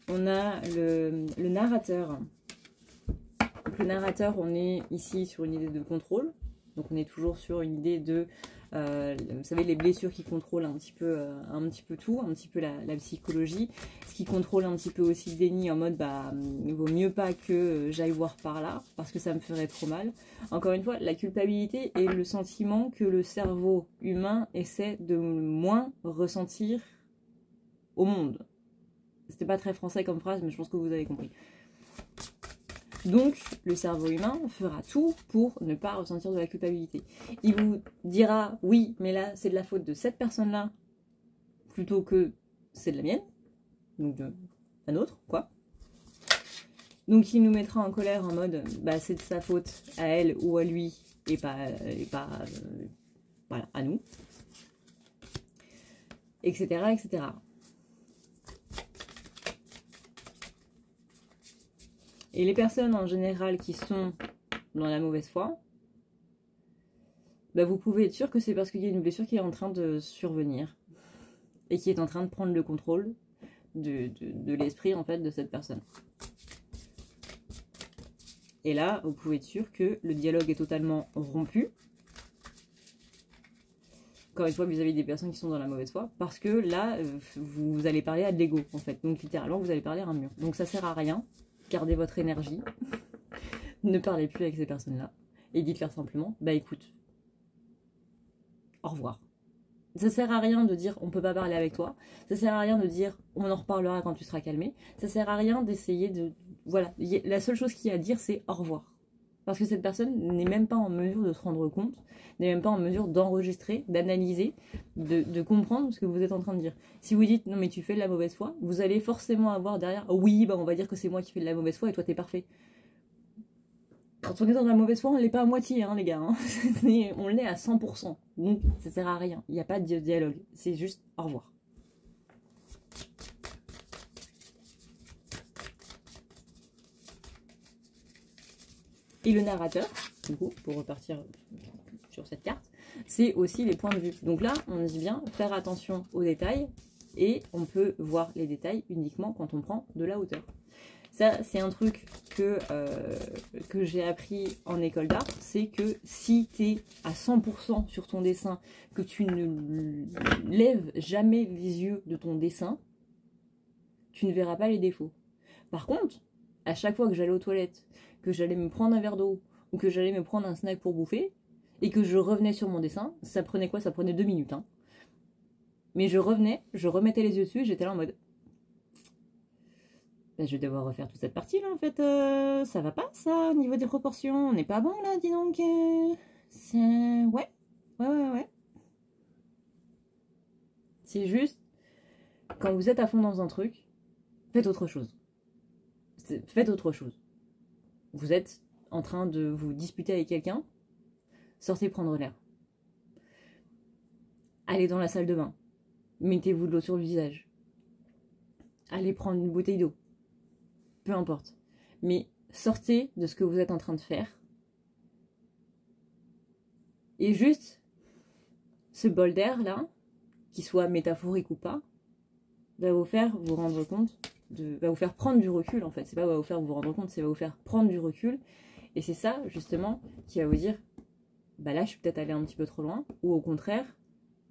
On a le narrateur. Donc, le narrateur, on est ici sur une idée de contrôle. Donc on est toujours sur une idée de, vous savez, les blessures qui contrôlent un petit peu tout, un petit peu la psychologie. Ce qui contrôle un petit peu aussi le déni en mode, bah, il vaut mieux pas que j'aille voir par là, parce que ça me ferait trop mal. Encore une fois, la culpabilité est le sentiment que le cerveau humain essaie de moins ressentir au monde. C'était pas très français comme phrase, mais je pense que vous avez compris. Donc, le cerveau humain fera tout pour ne pas ressentir de la culpabilité. Il vous dira, oui, mais là, c'est de la faute de cette personne-là, plutôt que c'est de la mienne, donc de la nôtre, quoi. Donc, il nous mettra en colère en mode, bah, c'est de sa faute à elle ou à lui, et pas voilà, à nous, etc., etc. Et les personnes en général qui sont dans la mauvaise foi, bah vous pouvez être sûr que c'est parce qu'il y a une blessure qui est en train de survenir et qui est en train de prendre le contrôle de l'esprit en fait de cette personne. Et là, vous pouvez être sûr que le dialogue est totalement rompu. Encore une fois, vis-à-vis des personnes qui sont dans la mauvaise foi, parce que là, vous allez parler à de l'ego en fait. Donc littéralement, vous allez parler à un mur. Donc ça sert à rien. Gardez votre énergie, ne parlez plus avec ces personnes-là, et dites-leur simplement, bah écoute, au revoir. Ça sert à rien de dire, on peut pas parler avec toi, ça sert à rien de dire, on en reparlera quand tu seras calmé, ça sert à rien d'essayer de... Voilà, la seule chose qu'il y a à dire, c'est au revoir. Parce que cette personne n'est même pas en mesure de se rendre compte, n'est même pas en mesure d'enregistrer, d'analyser, de comprendre ce que vous êtes en train de dire. Si vous dites non mais tu fais de la mauvaise foi, vous allez forcément avoir derrière oui bah on va dire que c'est moi qui fais de la mauvaise foi et toi t'es parfait. Quand on est dans la mauvaise foi, on l'est pas à moitié hein, les gars, hein. On l'est à 100%. Donc ça sert à rien, il n'y a pas de dialogue, c'est juste au revoir. Et le narrateur, du coup, pour repartir sur cette carte, c'est aussi les points de vue. Donc là, on dit bien faire attention aux détails et on peut voir les détails uniquement quand on prend de la hauteur. Ça, c'est un truc que j'ai appris en école d'art, c'est que si tu es à 100% sur ton dessin, que tu ne lèves jamais les yeux de ton dessin, tu ne verras pas les défauts. Par contre, à chaque fois que j'allais aux toilettes, que j'allais me prendre un verre d'eau ou que j'allais me prendre un snack pour bouffer et que je revenais sur mon dessin, ça prenait quoi? Ça prenait 2 minutes. Hein. Mais je revenais, je remettais les yeux dessus et j'étais là en mode ben, je vais devoir refaire toute cette partie là en fait. Ça va pas ça au niveau des proportions. On n'est pas bon là, dis donc. Ouais. Ouais. C'est juste, quand vous êtes à fond dans un truc, faites autre chose. Faites autre chose. Vous êtes en train de vous disputer avec quelqu'un, sortez prendre l'air. Allez dans la salle de bain. Mettez-vous de l'eau sur le visage. Allez prendre une bouteille d'eau. Peu importe. Mais sortez de ce que vous êtes en train de faire. Et juste, ce bol d'air là, qu'il soit métaphorique ou pas, va vous faire vous rendre compte, va vous faire prendre du recul en fait. C'est pas va vous faire vous rendre compte, c'est va vous faire prendre du recul. Et c'est ça justement qui va vous dire, bah là je suis peut-être allée un petit peu trop loin, ou au contraire,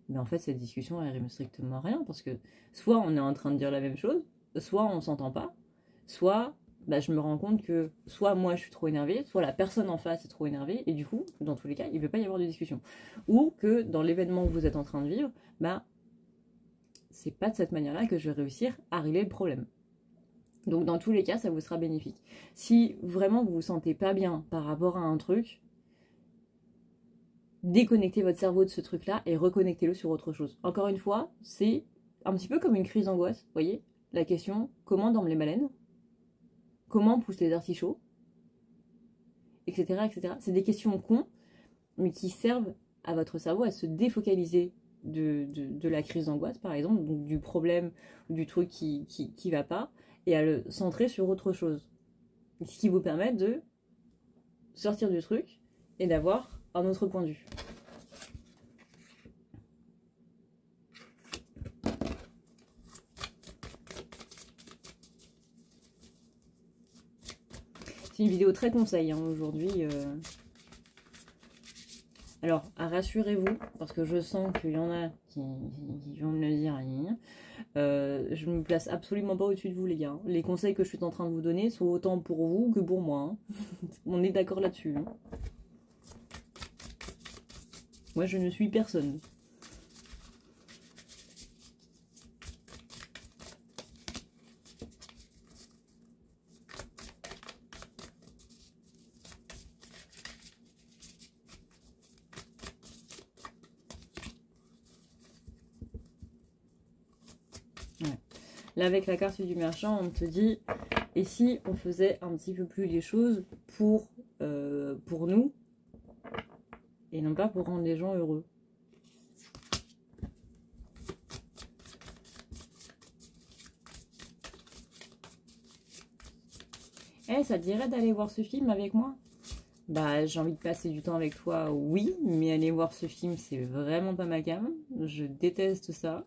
mais en fait cette discussion elle rime strictement à rien, parce que soit on est en train de dire la même chose, soit on s'entend pas, soit bah, je me rends compte que soit moi je suis trop énervée, soit la personne en face est trop énervée, et du coup, dans tous les cas, il ne peut pas y avoir de discussion. Ou que dans l'événement que vous êtes en train de vivre, bah c'est pas de cette manière-là que je vais réussir à régler le problème. Donc dans tous les cas, ça vous sera bénéfique. Si vraiment vous vous sentez pas bien par rapport à un truc, déconnectez votre cerveau de ce truc-là et reconnectez-le sur autre chose. Encore une fois, c'est un petit peu comme une crise d'angoisse, vous voyez? La question, comment dorment les baleines? Comment poussent les artichauts? Etc. etc. C'est des questions cons, mais qui servent à votre cerveau à se défocaliser de la crise d'angoisse, par exemple, donc du problème, du truc qui va pas, et à le centrer sur autre chose. Ce qui vous permet de sortir du truc et d'avoir un autre point de vue. C'est une vidéo très conseil hein, aujourd'hui. Alors, rassurez-vous, parce que je sens qu'il y en a qui vont me le dire. Je ne me place absolument pas au-dessus de vous, les gars. Les conseils que je suis en train de vous donner sont autant pour vous que pour moi. Hein. On est d'accord là-dessus. Hein. Moi, je ne suis personne. Là, avec la carte du marchand, on te dit, et si on faisait un petit peu plus les choses pour nous, et non pas pour rendre les gens heureux. Eh, ça te dirait d'aller voir ce film avec moi? Bah, j'ai envie de passer du temps avec toi, oui, mais aller voir ce film, c'est vraiment pas ma came. Je déteste ça.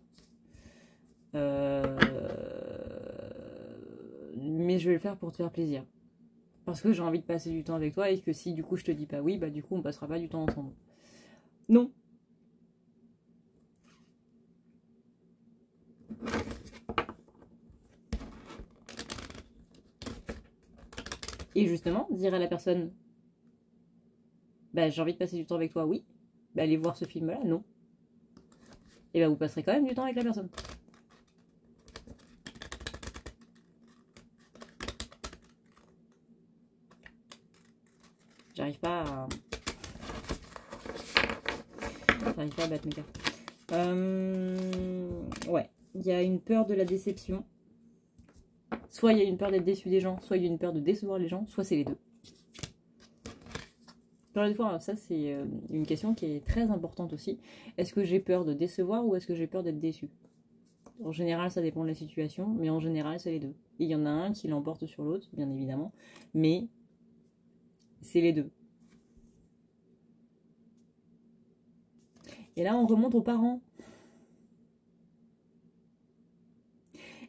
Mais je vais le faire pour te faire plaisir. Parce que j'ai envie de passer du temps avec toi et que si du coup je te dis pas oui, bah du coup on passera pas du temps ensemble. Non. Et justement, dire à la personne, bah j'ai envie de passer du temps avec toi, oui. Bah allez voir ce film-là, non. Et bah vous passerez quand même du temps avec la personne. J'arrive pas à... J'arrive pas à battre mes cartes. Ouais, il y a une peur de la déception. Soit il y a une peur d'être déçu des gens, soit il y a une peur de décevoir les gens, soit c'est les deux. Encore une fois, ça c'est une question qui est très importante aussi. Est-ce que j'ai peur de décevoir ou est-ce que j'ai peur d'être déçu? En général, ça dépend de la situation, mais en général, c'est les deux. Et il y en a un qui l'emporte sur l'autre, bien évidemment, mais c'est les deux. Et là, on remonte aux parents.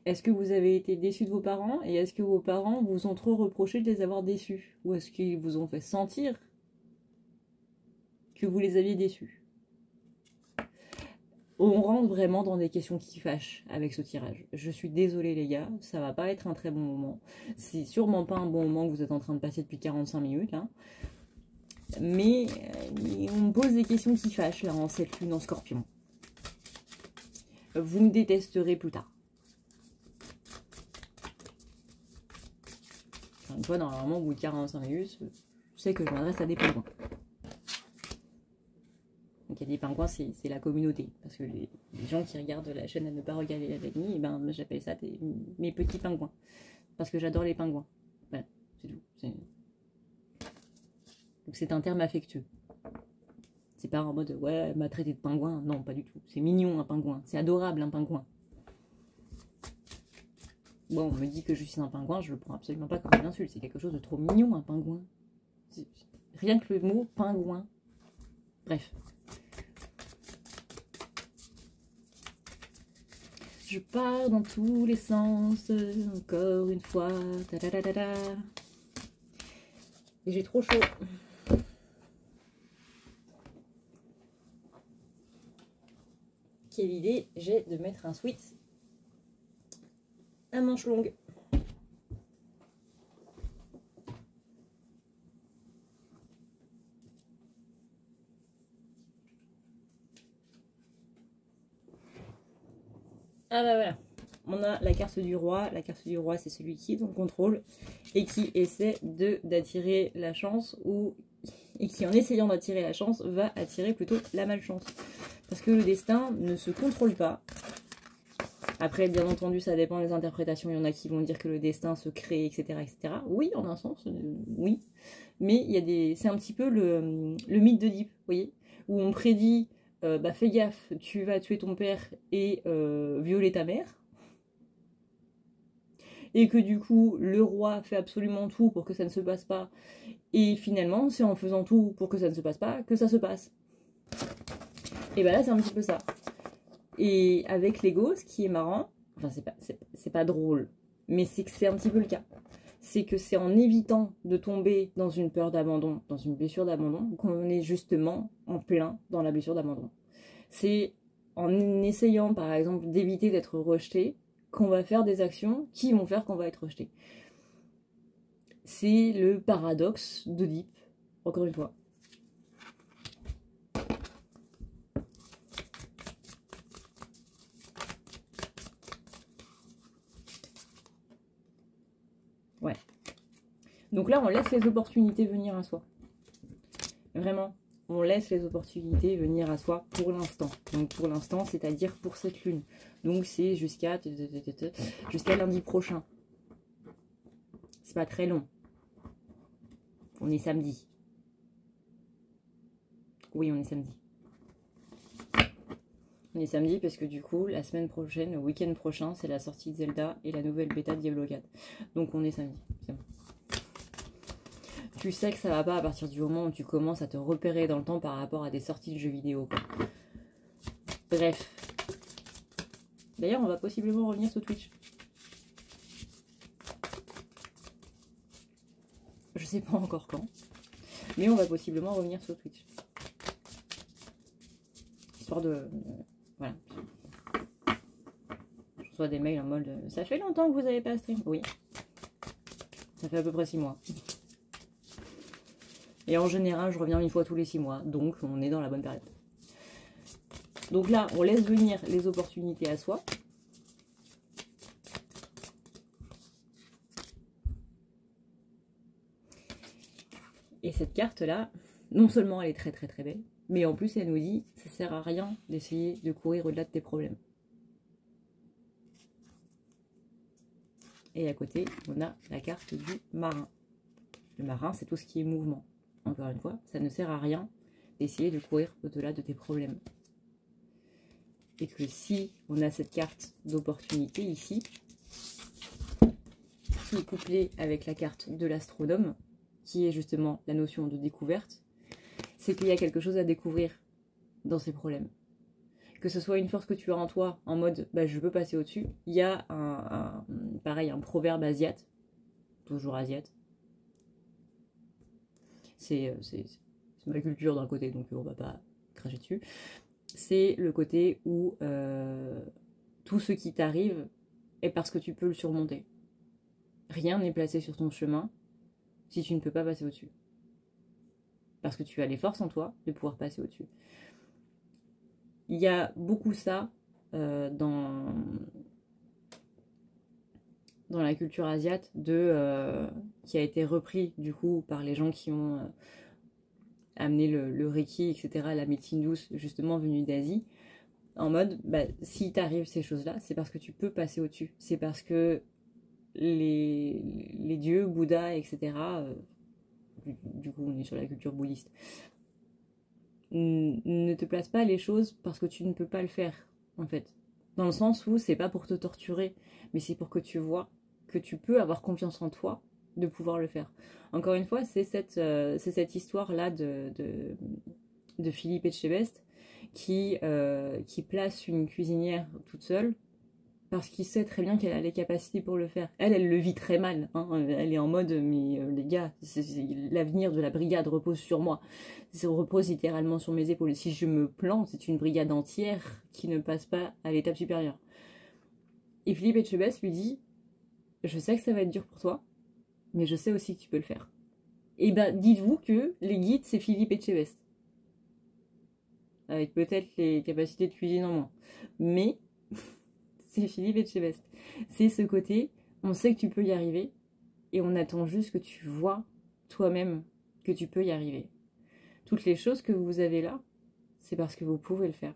Est-ce que vous avez été déçu de vos parents et est-ce que vos parents vous ont trop reproché de les avoir déçus? Ou est-ce qu'ils vous ont fait sentir que vous les aviez déçus? On rentre vraiment dans des questions qui fâchent avec ce tirage. Je suis désolée les gars, ça va pas être un très bon moment. C'est sûrement pas un bon moment que vous êtes en train de passer depuis 45 minutes là. Mais on me pose des questions qui fâchent là en cette lune en scorpion. Vous me détesterez plus tard. Enfin, une fois, normalement, au bout de 45 minutes, je sais que je m'adresse à des pingouins. Donc il y a des pingouins, c'est la communauté. Parce que les gens qui regardent la chaîne à ne pas regarder avec nuit, eh ben, j'appelle ça mes petits pingouins. Parce que j'adore les pingouins. Voilà, c'est tout. Donc c'est un terme affectueux. C'est pas en mode, ouais, elle m'a traité de pingouin. Non, pas du tout. C'est mignon un pingouin. C'est adorable un pingouin. Bon, on me dit que je suis un pingouin, je le prends absolument pas comme une insulte. C'est quelque chose de trop mignon un pingouin. Rien que le mot pingouin. Bref. Je pars dans tous les sens, encore une fois. Ta -ta -ta -ta -ta. Et j'ai trop chaud. Quelle idée j'ai de mettre un sweat à manches longues. Ah bah voilà, on a la carte du roi. La carte du roi, c'est celui qui est dans le contrôle et qui essaie d'attirer la chance et qui, en essayant d'attirer la chance, va attirer plutôt la malchance. Parce que le destin ne se contrôle pas. Après, bien entendu, ça dépend des interprétations. Il y en a qui vont dire que le destin se crée, etc. etc. Oui, en un sens, oui. Mais il y a des... c'est un petit peu le mythe d'Oedipe, vous voyez, où on prédit... bah fais gaffe, tu vas tuer ton père et violer ta mère. Et que du coup, le roi fait absolument tout pour que ça ne se passe pas. Et finalement, c'est en faisant tout pour que ça ne se passe pas que ça se passe. Et bah là, c'est un petit peu ça. Et avec l'ego, ce qui est marrant, enfin c'est pas drôle, mais c'est que c'est un petit peu le cas. C'est que c'est en évitant de tomber dans une peur d'abandon, dans une blessure d'abandon, qu'on est justement en plein dans la blessure d'abandon. C'est en essayant, par exemple, d'éviter d'être rejeté, qu'on va faire des actions qui vont faire qu'on va être rejeté. C'est le paradoxe d'Oedipe, encore une fois. Ouais. Donc là, on laisse les opportunités venir à soi. Vraiment, on laisse les opportunités venir à soi pour l'instant. Donc pour l'instant, c'est-à-dire pour cette lune. Donc c'est jusqu'à lundi prochain. C'est pas très long. On est samedi. Oui, on est samedi. On est samedi parce que du coup, la semaine prochaine, le week-end prochain, c'est la sortie de Zelda et la nouvelle bêta de Diablo 4. Donc on est samedi. C'est bon. Tu sais que ça va pas à partir du moment où tu commences à te repérer dans le temps par rapport à des sorties de jeux vidéo, quoi. Bref. D'ailleurs, on va possiblement revenir sur Twitch. Je sais pas encore quand. Mais on va possiblement revenir sur Twitch. Histoire de... voilà. Je reçois des mails en mode... Ça fait longtemps que vous avez pas stream. Oui. Ça fait à peu près 6 mois. Et en général, je reviens une fois tous les 6 mois. Donc, on est dans la bonne période. Donc là, on laisse venir les opportunités à soi. Et cette carte-là, non seulement elle est très très très belle, mais en plus elle nous dit, ça sert à rien d'essayer de courir au-delà de tes problèmes. Et à côté, on a la carte du marin. Le marin, c'est tout ce qui est mouvement. Encore une fois, ça ne sert à rien d'essayer de courir au-delà de tes problèmes. Et que si on a cette carte d'opportunité ici, qui est couplée avec la carte de l'astronome, qui est justement la notion de découverte, c'est qu'il y a quelque chose à découvrir dans ces problèmes. Que ce soit une force que tu as en toi, en mode bah, je peux passer au-dessus, il y a pareil, un proverbe asiate, toujours asiate. C'est ma culture d'un côté, donc on va pas cracher dessus. C'est le côté où tout ce qui t'arrive est parce que tu peux le surmonter. Rien n'est placé sur ton chemin si tu ne peux pas passer au-dessus. Parce que tu as les forces en toi de pouvoir passer au-dessus. Il y a beaucoup ça dans la culture asiate qui a été repris du coup par les gens qui ont amené le Reiki, etc., la médecine douce justement venue d'Asie, en mode, bah, si t'arrive ces choses-là, c'est parce que tu peux passer au-dessus. C'est parce que les dieux, Bouddha, etc., du coup on est sur la culture bouddhiste, ne te place pas les choses parce que tu ne peux pas le faire, en fait. Dans le sens où c'est pas pour te torturer, mais c'est pour que tu vois que tu peux avoir confiance en toi de pouvoir le faire. Encore une fois, c'est cette histoire-là de Philippe Etchebest qui place une cuisinière toute seule parce qu'il sait très bien qu'elle a les capacités pour le faire. Elle le vit très mal. Hein. Elle est en mode, mais les gars, l'avenir de la brigade repose sur moi. Ça repose littéralement sur mes épaules. Si je me plante, c'est une brigade entière qui ne passe pas à l'étape supérieure. Et Philippe Etchebest lui dit, je sais que ça va être dur pour toi, mais je sais aussi que tu peux le faire. Et ben, dites-vous que les guides, c'est Philippe Etchebest. Avec peut-être les capacités de cuisine en moins. Mais c'est Philippe Etchebest. C'est ce côté, on sait que tu peux y arriver, et on attend juste que tu vois toi-même que tu peux y arriver. Toutes les choses que vous avez là, c'est parce que vous pouvez le faire.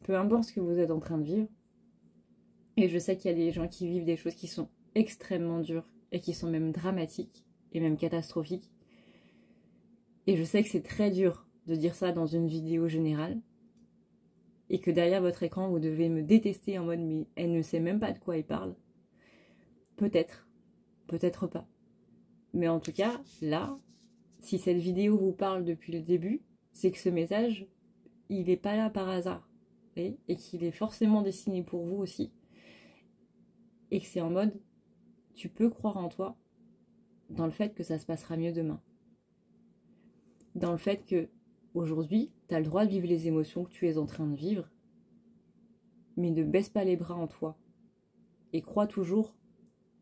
Peu importe ce que vous êtes en train de vivre, et je sais qu'il y a des gens qui vivent des choses qui sont extrêmement dures, et qui sont même dramatiques, et même catastrophiques. Et je sais que c'est très dur de dire ça dans une vidéo générale, et que derrière votre écran, vous devez me détester en mode « mais elle ne sait même pas de quoi elle parle ». Peut-être, peut-être pas. Mais en tout cas, là, si cette vidéo vous parle depuis le début, c'est que ce message, il n'est pas là par hasard. Et qu'il est forcément destiné pour vous aussi. Et que c'est en mode, tu peux croire en toi, dans le fait que ça se passera mieux demain. Dans le fait que aujourd'hui, tu as le droit de vivre les émotions que tu es en train de vivre, mais ne baisse pas les bras en toi. Et crois toujours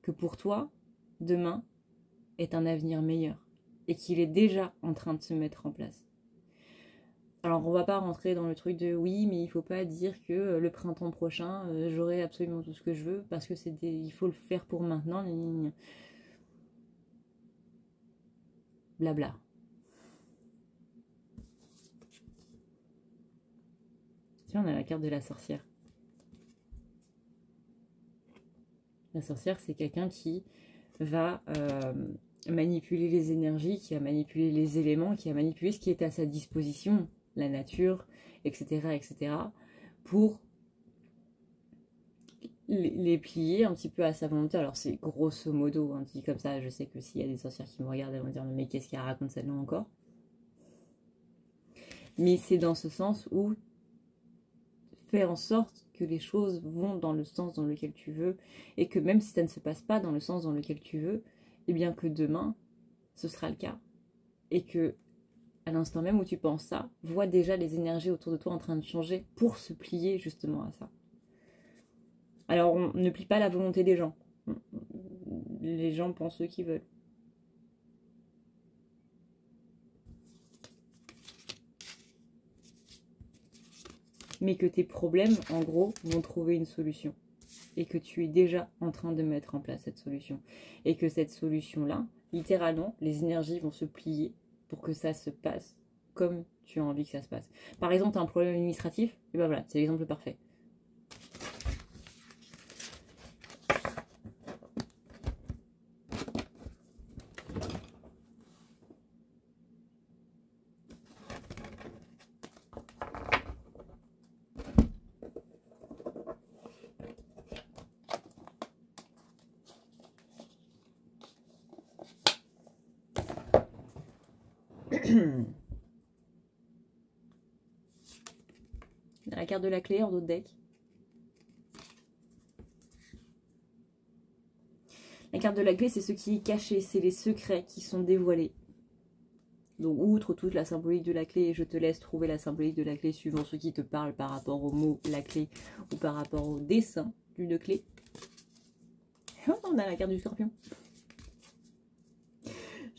que pour toi, demain est un avenir meilleur. Et qu'il est déjà en train de se mettre en place. Alors on va pas rentrer dans le truc de oui, mais il faut pas dire que le printemps prochain, j'aurai absolument tout ce que je veux, parce que il faut le faire pour maintenant. Blabla. Tiens, on a la carte de la sorcière. La sorcière, c'est quelqu'un qui va manipuler les énergies, qui va manipuler les éléments, qui va manipuler ce qui est à sa disposition, la nature, etc., etc., pour les plier un petit peu à sa volonté. Alors c'est grosso modo, hein, dit comme ça, je sais que s'il y a des sorcières qui me regardent, elles vont dire mais qu'est-ce qu'elle raconte celle-là encore? Mais c'est dans ce sens où faire en sorte que les choses vont dans le sens dans lequel tu veux, et que même si ça ne se passe pas dans le sens dans lequel tu veux, et bien que demain, ce sera le cas. Et que, à l'instant même où tu penses ça, vois déjà les énergies autour de toi en train de changer pour se plier justement à ça. Alors, on ne plie pas la volonté des gens. Les gens pensent ce qu'ils veulent. Mais que tes problèmes, en gros, vont trouver une solution. Et que tu es déjà en train de mettre en place cette solution. Et que cette solution-là, littéralement, les énergies vont se plier pour que ça se passe comme tu as envie que ça se passe. Par exemple, tu as un problème administratif, et ben voilà, c'est l'exemple parfait. La carte de la clé en d'autres decks. La carte de la clé, c'est ce qui est caché, c'est les secrets qui sont dévoilés. Donc, outre toute la symbolique de la clé, je te laisse trouver la symbolique de la clé suivant ce qui te parle par rapport au mot la clé ou par rapport au dessin d'une clé. Oh, on a la carte du scorpion. Je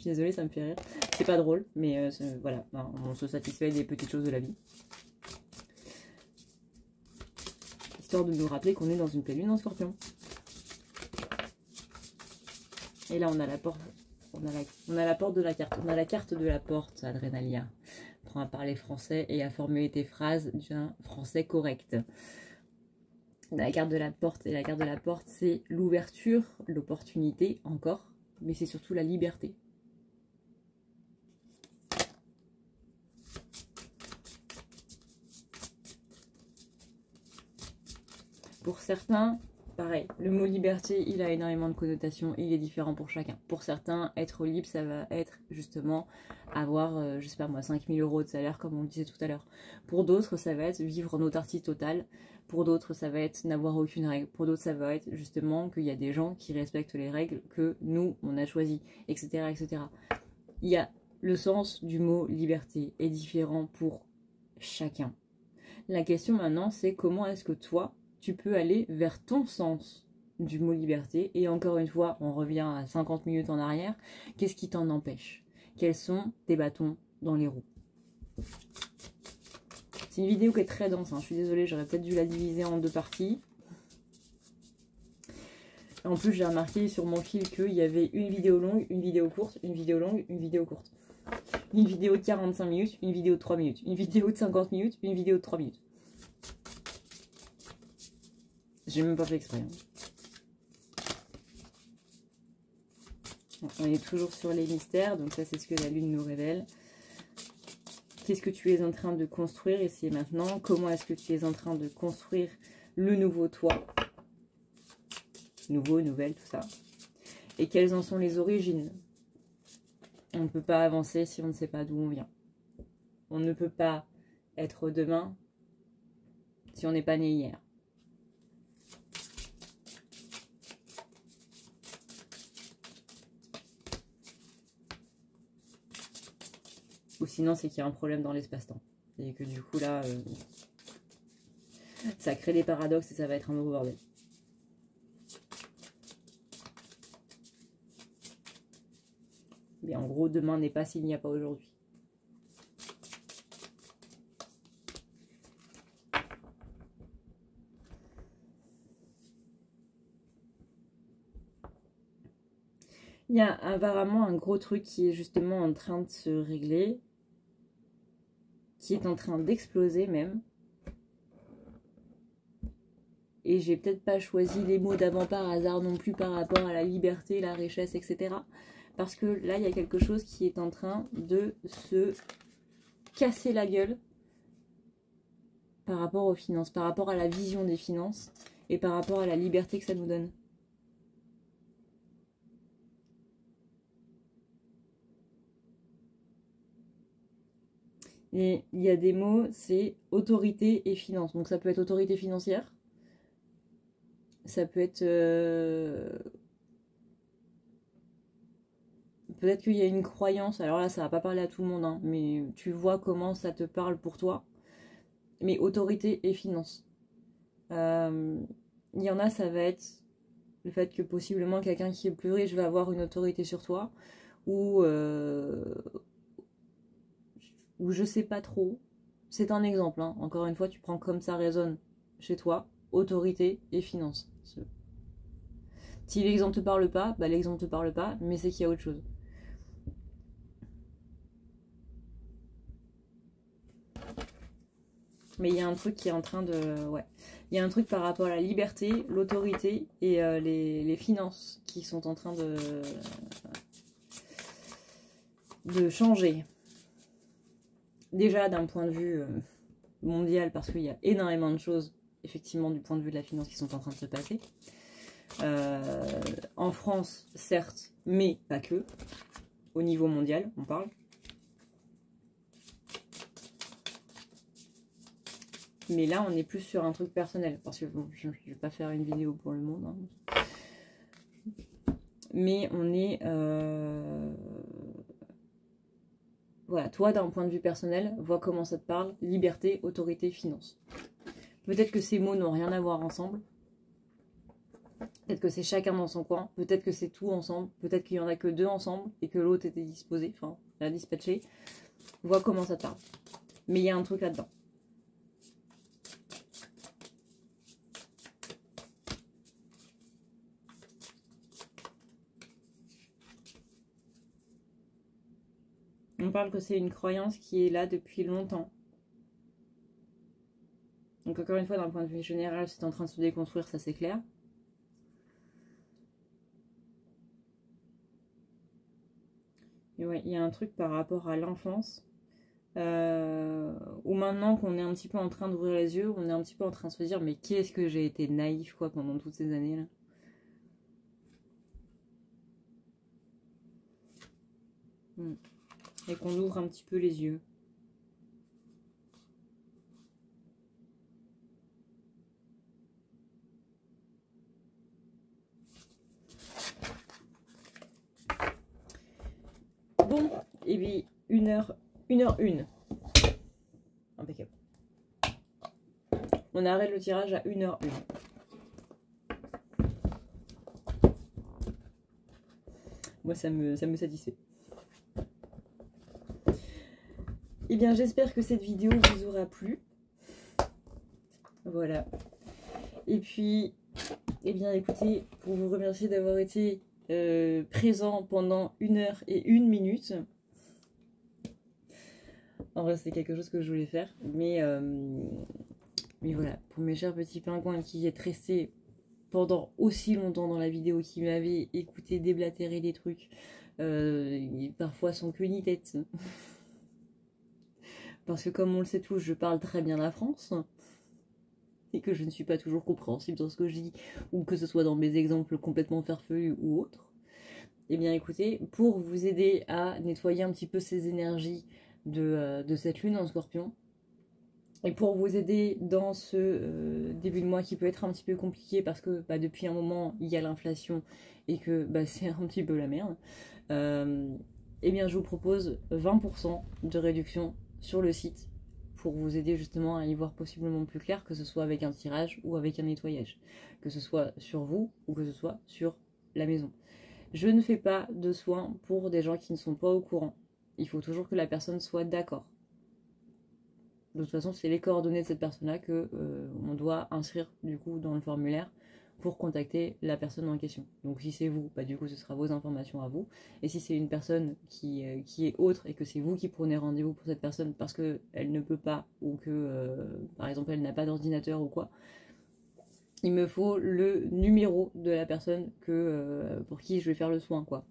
suis désolée, ça me fait rire. C'est pas drôle, mais voilà, on se satisfait des petites choses de la vie. Histoire de nous rappeler qu'on est dans une pleine lune en scorpion. Et là, on a la porte. On a la porte de la carte. On a la carte de la porte, Adrénalia. Apprends à parler français et à formuler tes phrases d'un français correct. On a la carte de la porte. Et la carte de la porte, c'est l'ouverture, l'opportunité, encore. Mais c'est surtout la liberté. Pour certains, pareil, le mot liberté, il a énormément de connotations, il est différent pour chacun. Pour certains, être libre, ça va être justement avoir, je sais pas moi, 5 000 € de salaire, comme on le disait tout à l'heure. Pour d'autres, ça va être vivre en autarcie totale. Pour d'autres, ça va être n'avoir aucune règle. Pour d'autres, ça va être justement qu'il y a des gens qui respectent les règles que nous, on a choisies, etc., etc. Il y a le sens du mot liberté est différent pour chacun. La question maintenant, c'est comment est-ce que toi, tu peux aller vers ton sens du mot liberté. Et encore une fois, on revient à 50 minutes en arrière. Qu'est-ce qui t'en empêche? Quels sont tes bâtons dans les roues? C'est une vidéo qui est très dense. Je suis désolée, j'aurais peut-être dû la diviser en 2 parties. En plus, j'ai remarqué sur mon fil qu'il y avait une vidéo longue, une vidéo courte, une vidéo longue, une vidéo courte. Une vidéo de 45 minutes, une vidéo de 3 minutes, une vidéo de 50 minutes, une vidéo de 3 minutes. J'ai même pas fait exprès. On est toujours sur les mystères, donc ça c'est ce que la lune nous révèle. Qu'est-ce que tu es en train de construire ici et maintenant? Comment est-ce que tu es en train de construire le nouveau toi? Nouveau, nouvelle, tout ça. Et quelles en sont les origines? On ne peut pas avancer si on ne sait pas d'où on vient. On ne peut pas être demain si on n'est pas né hier. Ou sinon, c'est qu'il y a un problème dans l'espace-temps. Et que du coup, là, ça crée des paradoxes et ça va être un nouveau bordel. Mais en gros, demain n'est pas s'il n'y a pas aujourd'hui. Il y a apparemment un gros truc qui est justement en train de se régler. Qui est en train d'exploser même. Et j'ai peut-être pas choisi les mots d'avant par hasard non plus par rapport à la liberté, la richesse, etc. Parce que là, il y a quelque chose qui est en train de se casser la gueule par rapport aux finances, par rapport à la vision des finances et par rapport à la liberté que ça nous donne. Et il y a des mots, c'est autorité et finance. Donc ça peut être autorité financière. Ça peut être... Peut-être qu'il y a une croyance. Alors là, ça va pas parler à tout le monde. Hein, mais tu vois comment ça te parle pour toi. Mais autorité et finance. Il y en a, ça va être le fait que possiblement quelqu'un qui est plus riche va avoir une autorité sur toi. Ou je sais pas trop. C'est un exemple, hein. Encore une fois, tu prends comme ça résonne chez toi, autorité et finance. Si l'exemple te parle pas, bah l'exemple te parle pas, mais c'est qu'il y a autre chose. Mais il y a un truc qui est en train de... Ouais. Il y a un truc par rapport à la liberté, l'autorité et les finances qui sont en train de changer. Déjà d'un point de vue mondial, parce qu'il y a énormément de choses, effectivement, du point de vue de la finance qui sont en train de se passer. En France, certes, mais pas que. Au niveau mondial, on parle. Mais là, on est plus sur un truc personnel. Parce que bon, je ne vais pas faire une vidéo pour le monde. Hein. Mais on est... Voilà, toi, d'un point de vue personnel, vois comment ça te parle. Liberté, autorité, finance. Peut-être que ces mots n'ont rien à voir ensemble. Peut-être que c'est chacun dans son coin. Peut-être que c'est tout ensemble. Peut-être qu'il n'y en a que deux ensemble et que l'autre était disposé. Enfin, la dispatché. Vois comment ça te parle. Mais il y a un truc là-dedans. On parle que c'est une croyance qui est là depuis longtemps. Donc encore une fois, d'un point de vue général, c'est en train de se déconstruire, ça c'est clair. Et ouais, il y a un truc par rapport à l'enfance, où maintenant qu'on est un petit peu en train d'ouvrir les yeux, on est un petit peu en train de se dire, mais qu'est-ce que j'ai été naïf quoi pendant toutes ces années-là. Et qu'on ouvre un petit peu les yeux. Bon, et puis 1h01. Impeccable. On arrête le tirage à 1h01. Moi, ça me satisfait. Eh bien, j'espère que cette vidéo vous aura plu. Voilà. Et puis, eh bien, écoutez, pour vous remercier d'avoir été présent pendant 1h01. En vrai, c'est quelque chose que je voulais faire. Mais voilà, pour mes chers petits pingouins qui êtes restés pendant aussi longtemps dans la vidéo, qui m'avaient écouté déblatérer des trucs, parfois sans queue ni tête. Parce que comme on le sait tous, je parle très bien la France. Et que je ne suis pas toujours compréhensible dans ce que je dis, ou que ce soit dans mes exemples complètement farfelus ou autres. Eh bien écoutez, pour vous aider à nettoyer un petit peu ces énergies de cette lune en Scorpion, et pour vous aider dans ce début de mois qui peut être un petit peu compliqué parce que depuis un moment il y a l'inflation et que c'est un petit peu la merde, eh bien je vous propose 20% de réduction sur le site pour vous aider justement à y voir possiblement plus clair, que ce soit avec un tirage ou avec un nettoyage, que ce soit sur vous ou que ce soit sur la maison. Je ne fais pas de soins pour des gens qui ne sont pas au courant. Il faut toujours que la personne soit d'accord. De toute façon, c'est les coordonnées de cette personne-là que on doit inscrire du coup dans le formulaire pour contacter la personne en question. Donc si c'est vous, du coup ce sera vos informations à vous. Et si c'est une personne qui est autre et que c'est vous qui prenez rendez-vous pour cette personne parce qu'elle ne peut pas ou que par exemple elle n'a pas d'ordinateur ou quoi, il me faut le numéro de la personne pour qui je vais faire le soin, quoi.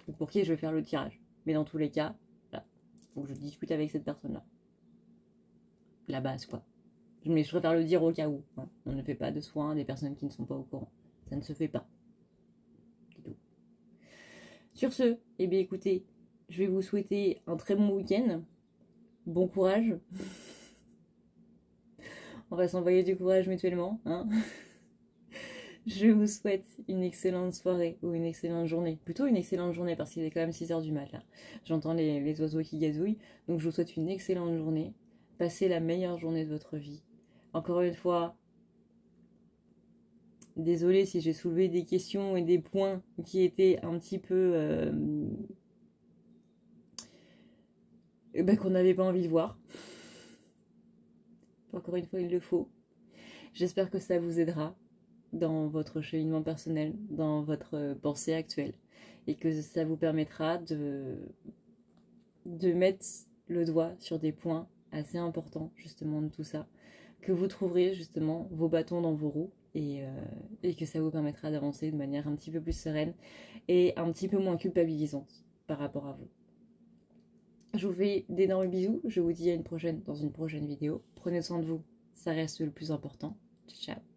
Ou pour qui je vais faire le tirage. Mais dans tous les cas, voilà, faut que je discute avec cette personne-là. La base, quoi. Mais je préfère le dire au cas où. Hein. On ne fait pas de soins à des personnes qui ne sont pas au courant. Ça ne se fait pas. C'est tout. Sur ce, eh bien écoutez, je vais vous souhaiter un très bon week-end. Bon courage. On va s'envoyer du courage mutuellement. Hein. Je vous souhaite une excellente soirée ou une excellente journée. Plutôt une excellente journée parce qu'il est quand même 6 h du mat là. J'entends les oiseaux qui gazouillent. Donc je vous souhaite une excellente journée. Passez la meilleure journée de votre vie. Encore une fois, désolée si j'ai soulevé des questions et des points qui étaient un petit peu... qu'on n'avait pas envie de voir. Encore une fois, il le faut. J'espère que ça vous aidera dans votre cheminement personnel, dans votre pensée actuelle, et que ça vous permettra de mettre le doigt sur des points assez importants justement de tout ça, que vous trouverez justement vos bâtons dans vos roues et que ça vous permettra d'avancer de manière un petit peu plus sereine et un petit peu moins culpabilisante par rapport à vous. Je vous fais d'énormes bisous, je vous dis à une prochaine dans une prochaine vidéo. Prenez soin de vous, ça reste le plus important. Ciao.